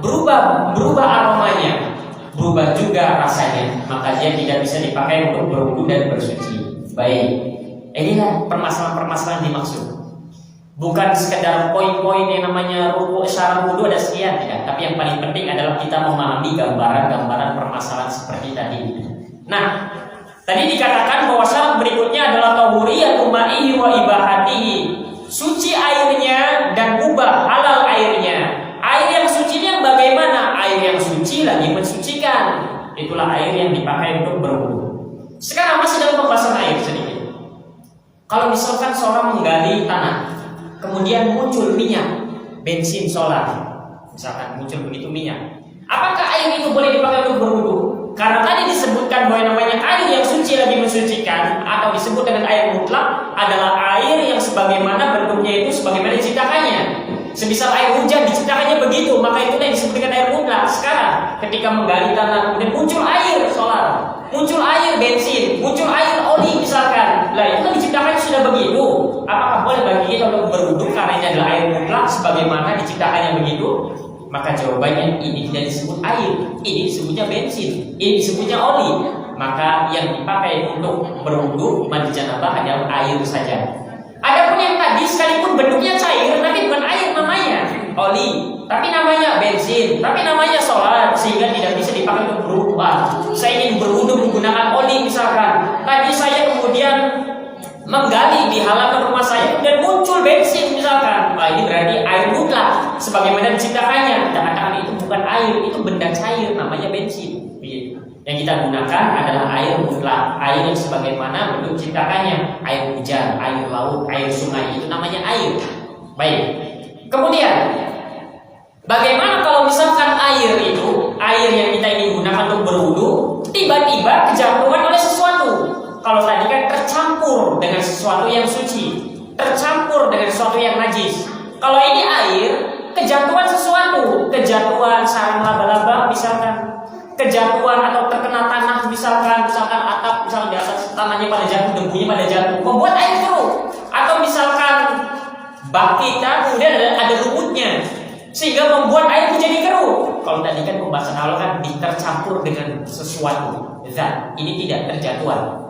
berubah aromanya, berubah juga rasanya, maka dia tidak bisa dipakai untuk berwudu dan bersuci. Baik, inilah permasalahan-permasalahan dimaksud. Bukan sekedar poin-poin yang namanya rukuk syarat wudu ada sekian, ya. Tapi yang paling penting adalah kita memahami gambaran-gambaran permasalahan seperti tadi. Nah, tadi dikatakan bahwa syarat berikutnya adalah tahuriyatu ma'ihi wa ibahatihi. Suci airnya dan ubah halal airnya. Air yang suci yang bagaimana? Air yang suci lagi mensucikan. Itulah air yang dipakai untuk berwudu. Sekarang masih dalam pembahasan air sedikit. Kalau misalkan seorang menggali tanah, kemudian muncul minyak, bensin solar, misalkan muncul begitu minyak, apakah air itu boleh dipakai untuk berwudu? Karena tadi disebutkan bahwa namanya air yang suci lagi mensucikan, atau disebut dengan air mutlak, adalah air yang sebagaimana bentuknya itu sebagaimana diciptakannya. Semisal air hujan diciptakannya begitu, maka itu yang disebut dengan air mutlak. Sekarang ketika menggali tanah kemudian muncul air solar, muncul air bensin, muncul air oli misalkan, lah itu kan diciptakannya sudah begitu. Apakah boleh bagi kita untuk berwudu karena ini adalah air mutlak sebagaimana diciptakannya begitu? Maka jawabannya ini tidak disebut air, ini disebutnya bensin, ini disebutnya oli. Maka yang dipakai untuk berwudu mandi janabah adalah air saja. Adapun yang tadi sekalipun bentuknya cair, tapi bukan air namanya oli, tapi namanya bensin, tapi namanya solar, sehingga tidak bisa dipakai untuk berwudu. Saya ingin berwudu menggunakan oli misalkan. Tadi saya kemudian menggali di halaman air mutlak sebagaimana diciptakannya. Kita katakan itu bukan air, itu benda cair namanya bensin. Yang kita gunakan adalah air mutlak, air yang sebagaimana bentuk ciptakannya, air hujan, air laut, air sungai, itu namanya air. Baik. Kemudian bagaimana kalau misalkan air itu, air yang kita ingin gunakan untuk berwudu, tiba-tiba kejatuhan oleh sesuatu? Kalau tadi kan tercampur dengan sesuatu yang suci, tercampur dengan sesuatu yang najis. Kalau ini air, kejatuhan sesuatu, kejatuhan sarang laba-laba misalkan, kejatuhan atau terkena tanah misalkan atap misalkan di atas tanahnya pada jatuh, debunya pada jatuh, membuat air keruh. Atau misalkan bak kita kemudian ada rumputnya sehingga membuat air menjadi keruh. Kalau tadi kan pembahasan awal kan tercampur dengan sesuatu zat, ini tidak terjatuhan.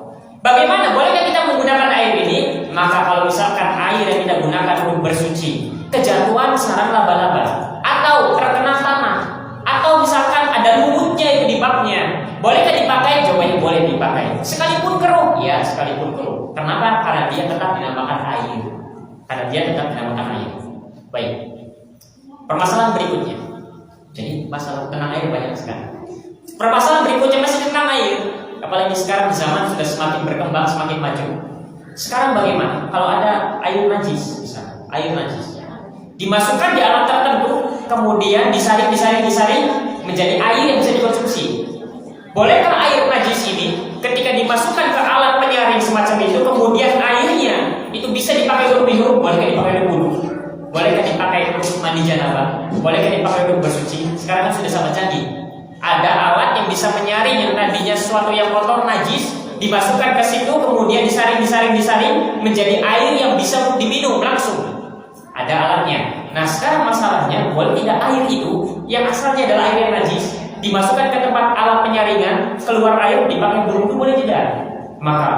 Bagaimana? Bolehkah kita menggunakan air ini? Maka kalau misalkan air yang kita gunakan untuk bersuci, kejatuhan sarang laba-laba atau terkena tanah, atau misalkan ada lumutnya itu di baknya, bolehkah dipakai? Jawabannya boleh dipakai. Sekalipun keruh, ya sekalipun keruh. Kenapa? Karena dia tetap dinamakan air. Karena dia tetap dinamakan air. Baik. Permasalahan berikutnya. Jadi masalah tentang air banyak sekali. Permasalahan berikutnya masih tentang air. Apalagi sekarang zaman sudah semakin berkembang, semakin maju. Sekarang bagaimana? Kalau ada air najis, misalnya, air najis dimasukkan di alat tertentu, kemudian disaring menjadi air yang bisa dikonsumsi. Bolehkah air najis ini ketika dimasukkan ke alat penyaring semacam itu, kemudian airnya itu bisa dipakai untuk minum? Bolehkah dipakai untuk wudu? Bolehkah dipakai untuk mandi janabah? Bolehkah dipakai untuk bersuci? Sekarang kan sudah sangat canggih. Ada alat yang bisa menyaring yang tadinya sesuatu yang kotor, najis, dimasukkan ke situ, kemudian disaring menjadi air yang bisa diminum langsung. Ada alatnya. Nah sekarang masalahnya, boleh tidak air itu yang asalnya adalah air yang najis dimasukkan ke tempat alat penyaringan, keluar air dipakai berwudu, boleh tidak? Maka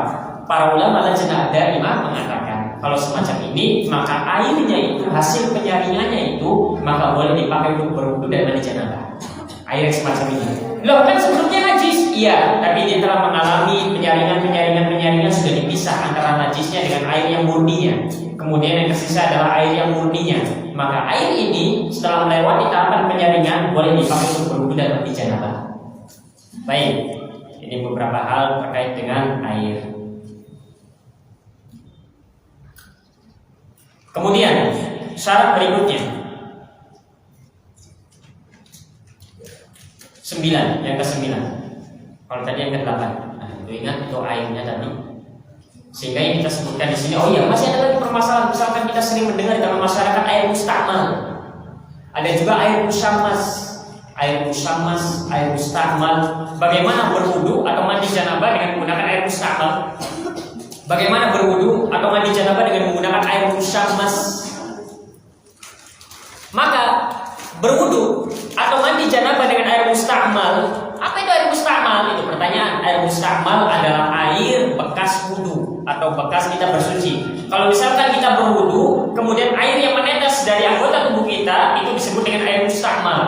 para ulama lajnah daimah mengatakan kalau semacam ini, maka airnya itu, hasil penyaringannya itu, maka boleh dipakai untuk berwudu dan mandi janabah. Air semacam ini. Loh kan sebelumnya najis, iya, tapi dia telah mengalami penyaringan sudah dipisah antara najisnya dengan air yang murninya. Kemudian yang tersisa adalah air yang murninya. Maka air ini setelah melewati tahapan penyaringan boleh dipakai untuk berwudu dan mandi janabah. Baik, ini beberapa hal terkait dengan air. Kemudian syarat berikutnya 9, yang ke-9. Kalau tadi yang ke-8. Nah, itu ingat itu airnya tadi. Sehingga yang kita sebutkan di sini, oh iya, masih ada lagi permasalahan. Misalkan kita sering mendengar dalam masyarakat air mustakmal. Ada juga air musyammas. Air musyammas, air mustakmal. Bagaimana berwudu atau mandi janabah dengan menggunakan air mustakmal? Bagaimana berwudu atau mandi janabah dengan menggunakan air musyammas? Maka berwudu atau mandi janabah dengan air mustakmal. Apa itu air mustakmal? Itu pertanyaan. Air mustakmal adalah air bekas wudu atau bekas kita bersuci. Kalau misalkan kita berwudu, kemudian air yang menetes dari anggota tubuh kita itu disebut dengan air mustakmal.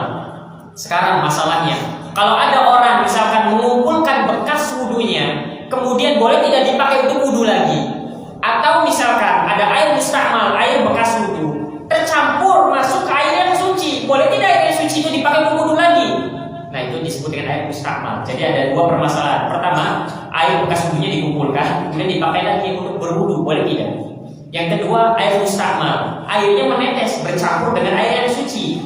Sekarang masalahnya, kalau ada orang misalkan mengumpulkan bekas wudunya, kemudian boleh tidak dipakai untuk wudu lagi. Atau misalkan ada air mustakmal, air bekas wudu, tercampur masuk ke air yang suci, boleh tidak air yang suci itu dipakai untuk wudu lagi? Nah itu disebut dengan air mustakmal. Jadi ada dua permasalahan. Pertama, air bekas wudunya dikumpulkan, kemudian dipakai lagi untuk berwudu, boleh tidak? Yang kedua, air mustakmal, airnya menetes bercampur dengan air yang suci,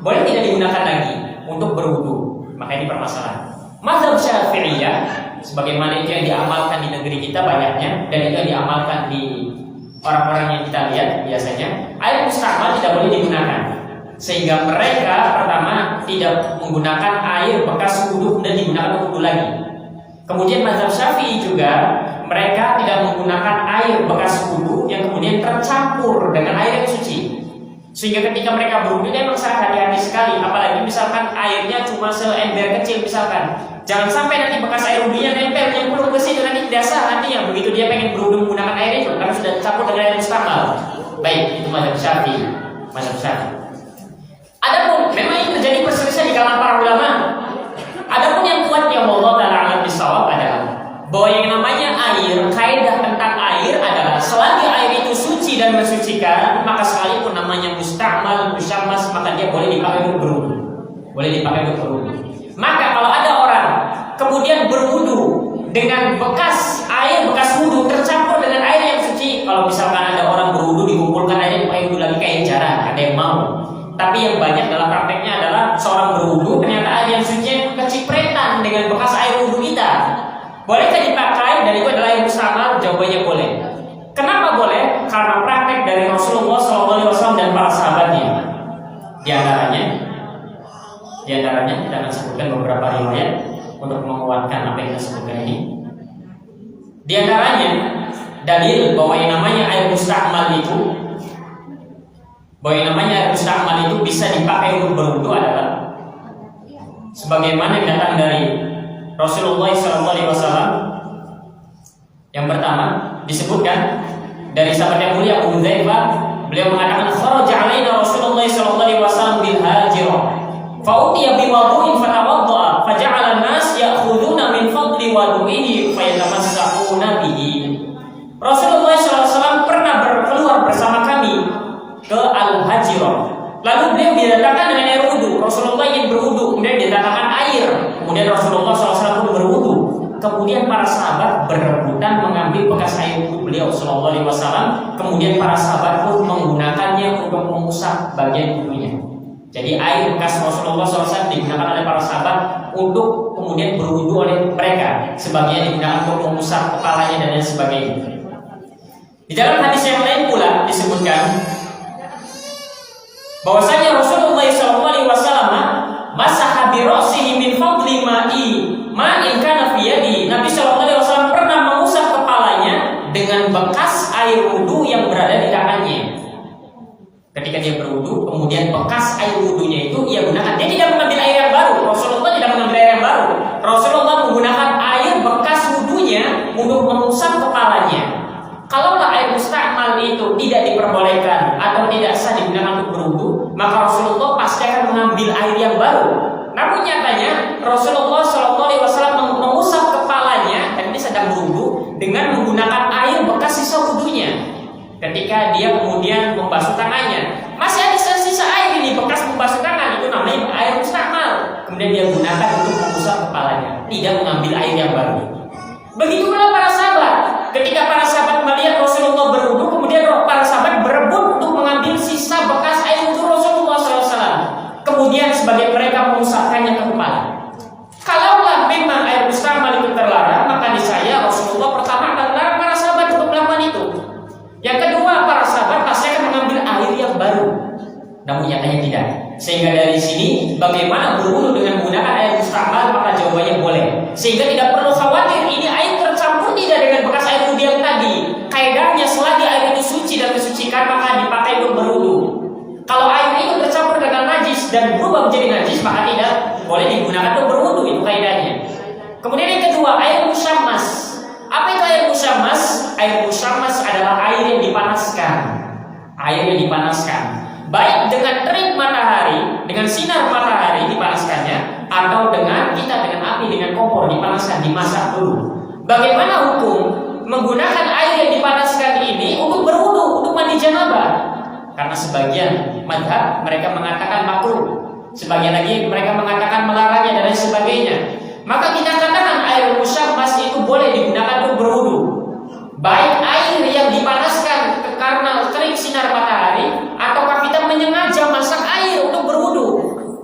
boleh tidak digunakan lagi untuk berwudu? Maka ini permasalahan. Mazhab Syafi'iyah, sebagaimana itu yang diamalkan di negeri kita banyaknya, dan itu yang diamalkan di orang-orang yang kita lihat biasanya, air mustakmal tidak boleh digunakan. Sehingga mereka pertama tidak menggunakan air bekas wudu dan digunakan untuk wudu lagi. Kemudian mazhab Syafi'i juga, mereka tidak menggunakan air bekas wudu yang kemudian tercampur dengan air yang suci. Sehingga ketika mereka berwudu memang sangat hati-hati sekali. Apalagi misalkan airnya cuma seember kecil misalkan. Jangan sampai nanti bekas air wudunya nempel nyemplung ke situ, nanti dasar nantinya begitu dia pengen berwudu menggunakan air itu karena sudah tercampur dengan air mustakmal. Baik, itu mazhab Syafi'i. Mazhab Syafi'i. Adapun memang ini terjadi perselisihan di kalangan para ulama. Adapun yang kuat yang Allah Ta'ala alam bisawab adalah bahwa yang namanya air, kaidah tentang air adalah selagi air itu suci dan dan mensucikan, maka sekalipun namanya musta'mal, musyammas, maka dia boleh dipakai untuk berwudu. Boleh dipakai untuk berwudu. Maka kalau ada orang kemudian berwudu dengan bekas air bekas wudu tercampur dengan air yang suci, kalau misalkan ada orang berwudu dikumpulkan airnya dipakai wudu lagi, kayak jarang ada yang mau. Tapi yang banyak dalam prakteknya adalah seorang berwudu ternyata air yang suci kecipretan dengan bekas air wudu kita. Bolehkah dipakai? Dan itu adalah yang musta'mal. Jawabannya boleh. Kenapa boleh? Karena praktek dari Rasulullah SAW dan para sahabatnya. Di antaranya kita akan sebutkan beberapa riwayat untuk menguatkan apa yang kita sebutkan ini. Di antaranya dalil bahwa yang namanya air musta'mal itu bisa dipakai untuk berwudu adalah sebagaimana yang datang dari Rasulullah SAW. Yang pertama disebutkan dari sahabat yang mulia Abu Hudzaifah, beliau mengatakan kharaja alaina Rasulullah SAW bil hajirah fa utiya bi wudu'in fatawadda'a faja'ala an-nas ya'khuduna min fadli wudu'ihi fayatamassahuna bihi. Rasulullah SAW pernah keluar bersama kami ke Al-Hajirah. Lalu beliau didatangkan dengan air wudu. Rasulullah ingin berwudu, kemudian didatangkan air. Kemudian Rasulullah SAW pun berwudu. Kemudian para sahabat berebutan mengambil bekas air wudu beliau SAW. Kemudian para sahabat pun menggunakannya untuk mengusap bagian wudunya. Jadi air bekas Rasulullah SAW digunakan oleh para sahabat untuk kemudian berwudu oleh mereka. Sebagian digunakan untuk mengusap kepalanya dan lain sebagainya. Di dalam hadis yang lain pula disebutkan bahwasanya Rasulullah SAW masaha bi ra'sihi min fadli ma'in kana fi yadi. Nabi SAW pernah mengusap kepalanya dengan bekas air wudu yang berada di tangannya. Ketika dia berwudu, kemudian bekas air wudunya itu ia gunakan. Dia tidak mengambil air yang baru. Rasulullah tidak mengambil air yang baru. Rasulullah menggunakan air bekas wudunya untuk mengusap kepalanya. Kalaulah air musta'mal itu tidak diperbolehkan atau tidak sah digunakan untuk berwudu, maka Rasulullah pasti akan mengambil air yang baru. Namun nyatanya Rasulullah SAW mengusap kepalanya dan ini sedang berwudu dengan menggunakan air bekas sisa wudunya. Ketika dia kemudian membasuh tangannya, masih ada sisa air ini bekas membasuh tangan, itu namanya air musta'mal. Kemudian dia gunakan untuk mengusap kepalanya, tidak mengambil air yang baru. Begitu pula para sahabat. Ketika para sahabat melihat Rasulullah berwudu, kemudian para sahabat berebut untuk mengambil sisa bekas air wudu Rasulullah SAW. Kemudian sebagian mereka mengusapkannya ke kepala. Kalaulah memang air musta'mal itu terlarang, maka niscaya Rasulullah pertama akan melarang para sahabat untuk melakukan itu. Yang kedua, para sahabat pasti akan mengambil air yang baru. Namun nyatanya tidak. Sehingga dari sini bagaimana berwudu dengan menggunakan air musta'mal, maka jawabannya boleh. Sehingga tidak perlu khawatir ini air tercampur tidak dengan bekas air wudu yang tadi. Kaidahnya selagi air itu suci dan mensucikan maka dipakai untuk berwudu. Kalau air itu tercampur dengan najis dan berubah menjadi najis maka tidak boleh digunakan untuk berwudu, itu kaidahnya. Kemudian yang kedua, air musyammas. Apa itu air musyammas? Air musyammas adalah air yang dipanaskan. Air yang dipanaskan, baik dengan terik matahari, dengan sinar matahari dipanaskannya, atau dengan api, dengan kompor dipanaskan, dimasak dulu. Bagaimana hukum menggunakan air yang dipanaskan ini untuk berwudu, untuk mandi janabah? Karena sebagian madhab mereka mengatakan makruh, sebagian lagi mereka mengatakan melarangnya dan lain sebagainya. Maka kita katakan air musyammas itu boleh digunakan untuk berwudu, baik air yang dipanaskan karena terik sinar matahari, ataukah kita menyengaja masak air untuk berwudu.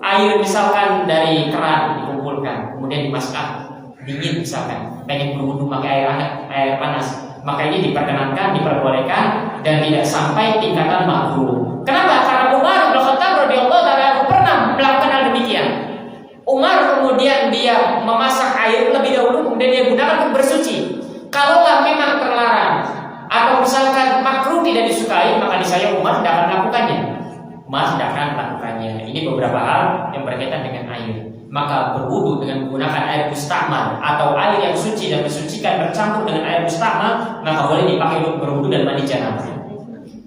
Air misalkan dari keran dikumpulkan, kemudian dimasak dingin misalkan, pengen berwudu pakai air hangat, air panas, maka ini diperkenankan, diperbolehkan dan tidak sampai tingkatan makruh. Kenapa? Karena Umar bin Khattab radhiyallahu anhu pernah melakukan hal demikian. Umar kemudian dia memasak air lebih dahulu, kemudian dia gunakan untuk bersuci. Kalaulah memang terlarang atau misalkan makruh tidak disukai, maka niscaya Umar tidak akan melakukannya. Umar tidak akan melakukannya. Ini beberapa hal yang berkaitan dengan air. Maka berwudu dengan menggunakan air musta'mal atau air yang suci dan mensucikan bercampur dengan air musta'mal, maka boleh dipakai untuk berwudu dan mandi janabah.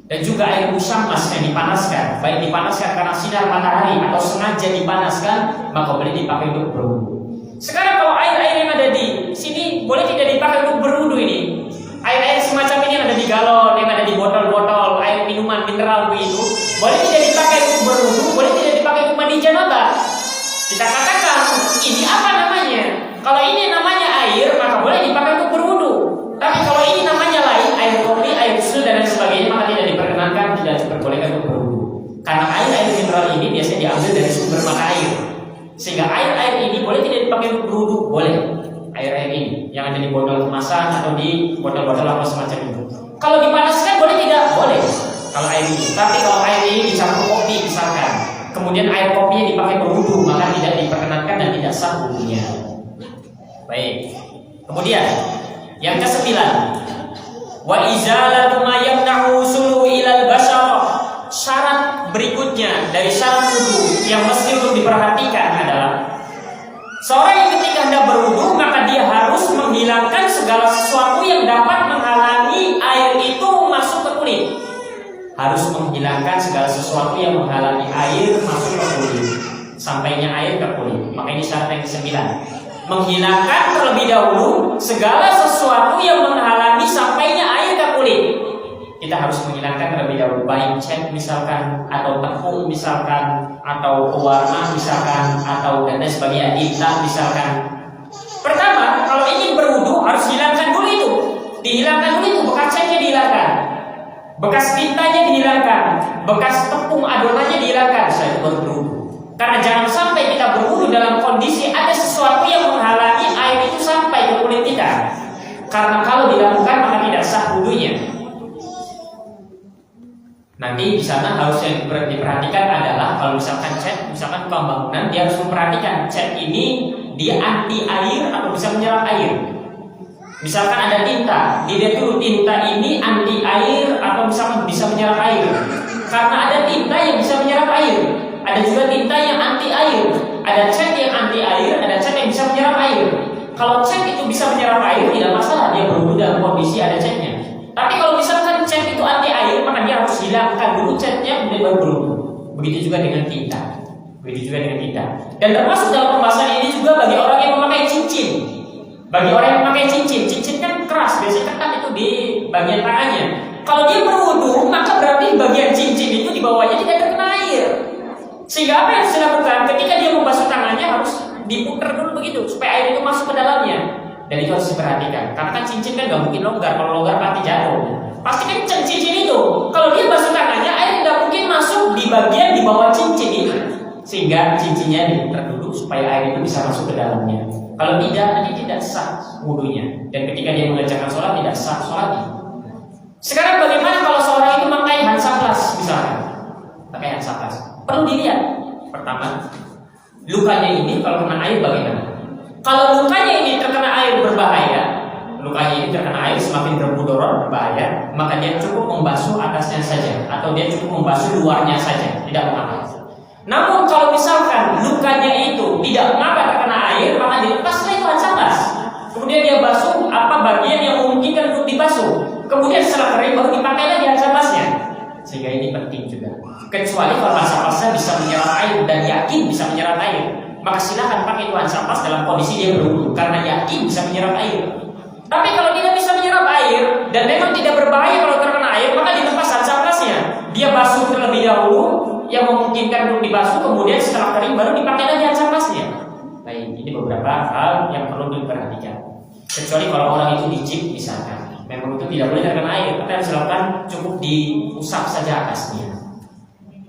Dan juga air musyammas yang dipanaskan, baik dipanaskan karena sinar matahari atau sengaja dipanaskan, maka boleh dipakai untuk berwudu. Sekarang kalau air-air yang ada di sini boleh tidak dipakai untuk berwudu ini? Air-air semacam ini yang ada di galon, yang ada di botol-botol, air mineral itu boleh tidak dipakai untuk berwudu, boleh tidak dipakai untuk mandi janabah. Kita katakan ini apa namanya? Kalau ini namanya air, maka boleh dipakai untuk berwudu. Tapi kalau ini namanya lain, air kopi, air susu dan lain sebagainya, maka tidak diperkenankan, tidak diperbolehkan untuk berwudu. Karena air mineral ini biasanya diambil dari sumber mata air. Sehingga air ini boleh tidak dipakai untuk berwudu, boleh. Air ini yang ada di botol kemasan atau di botol-botol apa semacam itu. Kalau dipanaskan boleh tidak? Boleh. Kalau air ini. Tapi kalau air ini dicampur kopi misalkan, kemudian air kopinya dipakai berwudu, maka tidak diperkenankan dan tidak sah wudunya. Baik. Kemudian yang ke-9, wa izalatu ma yamna'u sulu ilal basyarah. Syarat berikutnya dari syarat wudu yang mesti untuk diperhatikan adalah seorang yang ketika hendak berwudu maka dia harus menghilangkan segala sesuatu yang dapat menghalangi air itu masuk ke kulit. Harus menghilangkan segala sesuatu yang menghalangi air masuk ke kulit. Sampainya air ke kulit. Maka ini syarat yang ke-9. Menghilangkan terlebih dahulu segala sesuatu yang menghalangi sampainya air ke kulit. Kita harus menghilangkan terlebih dahulu, baik cat misalkan, atau tepung misalkan, atau pewarna misalkan, atau dan lain sebagainya, tinta misalkan. Pertama, kalau ingin berwudu harus hilangkan dulu itu. Dihilangkan dulu itu, bekas catnya dihilangkan, bekas tintanya dihilangkan, bekas tepung adonannya dihilangkan. Saya baru berwudu. Karena jangan sampai kita berwudu dalam kondisi ada sesuatu yang menghalangi air itu sampai ke kulit kita. Karena kalau dilakukan maka tidak sah wudunya. Nanti di sana harus yang diperhatikan adalah kalau misalkan cat, misalkan tukang bangunan, dia harus memperhatikan cat ini dia anti air atau bisa menyerap air. Misalkan ada tinta, dilihat dulu tinta ini anti air atau misalkan bisa menyerap air. Karena ada tinta yang bisa menyerap air, ada juga tinta yang anti air, ada cat yang anti air, ada cat yang bisa menyerap air. Kalau cat itu bisa menyerap air tidak masalah, dia berwudu dalam kondisi ada catnya. Tapi kalau misalkan cat itu anti air, maka dia harus hilangkan dulu catnya kemudian baru berwudu. Begitu juga dengan tinta. Begitu juga dengan tinta. Dan termasuk dalam pembahasan ini juga bagi orang yang memakai cincin. Bagi orang yang memakai cincin, cincin kan keras, biasanya ketat itu di bagian tangannya. Kalau dia berwudu, maka berarti bagian cincin itu di bawahnya tidak terkena air. Sehingga apa yang harus dilakukan? Ketika dia membasuh tangannya harus diputar dulu begitu supaya air itu masuk ke dalamnya. Dan itu harus diperhatikan. Karena kan cincin kan gak mungkin longgar. Kalau longgar pasti jatuh. Pasti kan cincin itu. Kalau dia basuh tangannya, air gak mungkin masuk di bagian di bawah cincin itu. Sehingga cincinnya diputar dulu supaya air itu bisa masuk ke dalamnya. Kalau tidak, nanti tidak sah wudunya. Dan ketika dia mengerjakan sholat, tidak sah sholatnya. Sekarang bagaimana kalau seorang itu memakai Hansaplast misalnya? Pakai Hansaplast. Perlu dilihat. Pertama, lukanya ini kalau kena air bagaimana? Kalau lukanya ini terkena air berbahaya, lukanya ini terkena air semakin bermudarat berbahaya, maka dia cukup membasuh atasnya saja, atau dia cukup membasuh luarnya saja, tidak mengapa. Namun kalau misalkan lukanya itu tidak mengapa terkena air, maka dilepaslah itu Hansaplast. Kemudian dia basuh apa bagian yang memungkinkan untuk dibasuh. Kemudian setelah kering baru dipakai lagi Hansaplastnya. Sehingga ini penting juga. Kecuali kalau Hansaplastnya bisa menyerap air dan yakin bisa menyerap air, maka silakan pakai itu Hansaplast dalam kondisi dia berwudu karena yakin bisa menyerap air. Tapi kalau tidak bisa menyerap air dan memang tidak berbahaya kalau terkena air, maka dilepas Hansaplastnya. Dia basuh terlebih dahulu yang memungkinkan untuk dibasuh, kemudian setelah kering baru dipakai lagi Hansaplastnya. Baik, ini beberapa hal yang perlu diperhatikan. Kecuali kalau orang itu dijik misalkan, memang itu tidak boleh terkena air, tapi harus dilakukan cukup diusap saja atasnya.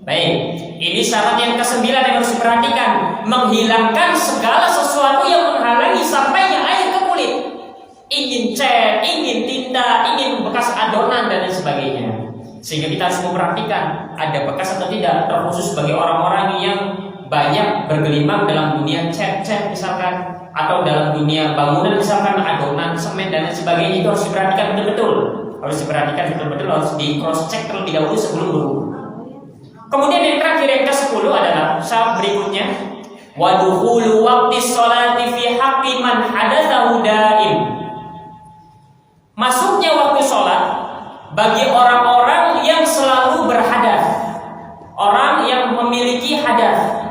Baik, ini syarat yang ke-9 yang harus diperhatikan. Menghilangkan segala sesuatu yang menghalangi sampainya air ke kulit. Ingin cat, ingin tinta, ingin bekas adonan dan lain sebagainya. Sehingga kita harus memperhatikan ada bekas atau tidak. Terkhusus bagi orang-orang yang banyak bergelimang dalam dunia cat misalkan, atau dalam dunia bangunan misalkan, adonan, semen dan lain sebagainya. Itu harus diperhatikan betul-betul. Harus diperhatikan betul-betul, harus di cross check terlebih dahulu sebelum berwudu. Kemudian yang terakhir yang ke-10 adalah syarat berikutnya, wa dukhulu waqti sholati fi haqqi man hadatsahu daim. Masuknya waktu sholat bagi orang-orang yang selalu berhadas, orang yang memiliki hadas.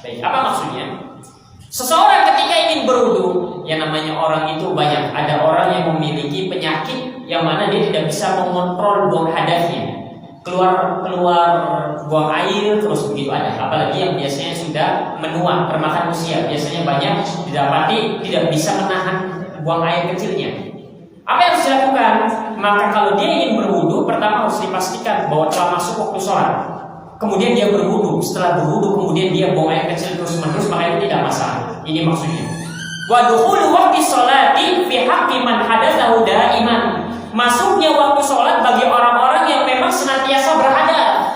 Baik, apa maksudnya? Seseorang ketika ingin berwudu, yang namanya orang itu banyak. Ada orang yang memiliki penyakit yang mana dia tidak bisa mengontrol buang hadasnya. keluar buang air terus begitu ada. Apalagi yang biasanya sudah menua, termakan usia, biasanya banyak didapati tidak bisa menahan buang air kecilnya. Apa yang harus dilakukan? Maka kalau dia ingin berwudu, pertama harus dipastikan bahwa telah masuk waktu sholat. Kemudian dia berwudu. Setelah berwudu, kemudian dia buang air kecil terus menerus, maka itu tidak masalah. Ini maksudnya. Wa dukhulu waqti sholati fi haqqi man hadatsahu daiman. Masuknya waktu sholat bagi orang-orang yang memang senantiasa berhadas.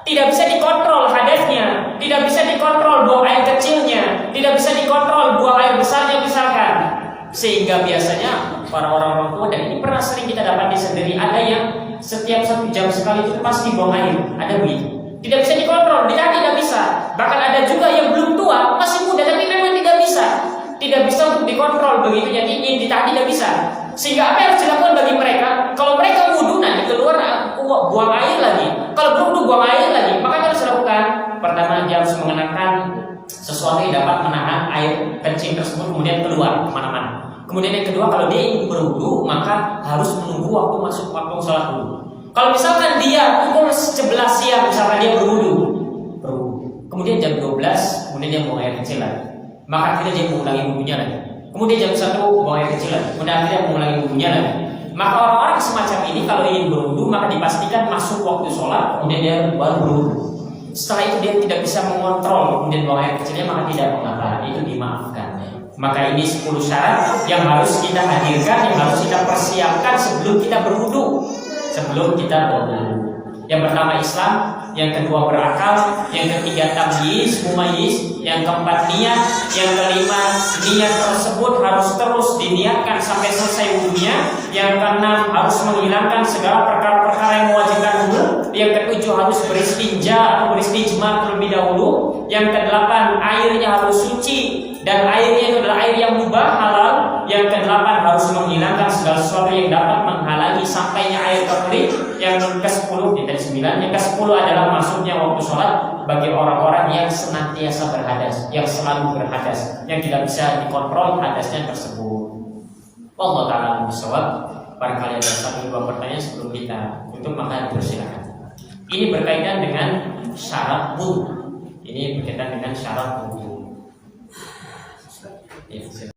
Tidak bisa dikontrol hadasnya, tidak bisa dikontrol buang air kecilnya, tidak bisa dikontrol buang air besarnya misalkan. Sehingga biasanya para orang tua, dan ini pernah sering kita dapati sendiri, ada yang setiap 1 jam sekali itu pasti buang air, ada begitu. Tidak bisa dikontrol, tidak bisa. Bahkan ada juga yang belum tua, masih muda tapi memang tidak bisa untuk dikontrol begitu, jadi ini tidak bisa. Sehingga apa yang harus dilakukan bagi mereka? Kalau mereka wudu nanti keluar buang air lagi, kalau berwudu buang air lagi, maka harus dilakukan. Pertama dia harus mengenakan sesuatu yang dapat menahan air kencing tersebut kemudian keluar kemana-mana. Kemudian yang kedua, kalau dia ingin berwudu maka harus menunggu waktu masuk waktu sholat wudu. Kalau misalkan dia pukul 11 siang misalkan dia berwudu, kemudian jam 12 kemudian dia buang air kecil lagi, maka akhirnya dia mengulangi wudunya lagi. Kemudian jam 1 buang air kecil lagi, kemudian akhirnya mengulangi wudunya lagi. Maka orang-orang semacam ini kalau ingin berwudu maka dipastikan masuk waktu sholat, kemudian dia baru berwudu. Setelah itu dia tidak bisa mengontrol kemudian buang air kecilnya, maka tidak mengapa, itu dimaafkan. Maka ini 10 syarat yang harus kita hadirkan, yang harus kita persiapkan sebelum kita berwudu. Yang pertama Islam, yang kedua berakal, yang ketiga tamyiz, mumayyiz, yang keempat niat, yang kelima niat tersebut harus terus diniatkan sampai selesai wudunya, yang keenam harus menghilangkan segala perkara-perkara yang mewajibkan wudu, yang ketujuh harus beristinja atau beristijmar terlebih dahulu, yang kedelapan airnya harus suci dan airnya itu adalah air yang mubah halal, yang kedelapan harus menghilangkan segala sesuatu yang dapat menghalangi sampainya air kering, yang ke-10 tidak 9, yang ke-10 adalah masuknya waktu sholat bagi orang-orang yang senantiasa berhadas, yang selalu berhadas, yang tidak bisa dikontrol hadasnya tersebut. Allah Ta'ala bisawab. Barangkali ada 1-2 pertanyaan sebelum kita tutup, maka dipersilakan. Ini berkaitan dengan syarat wudu. Ini berkaitan dengan syarat wudu. Ya,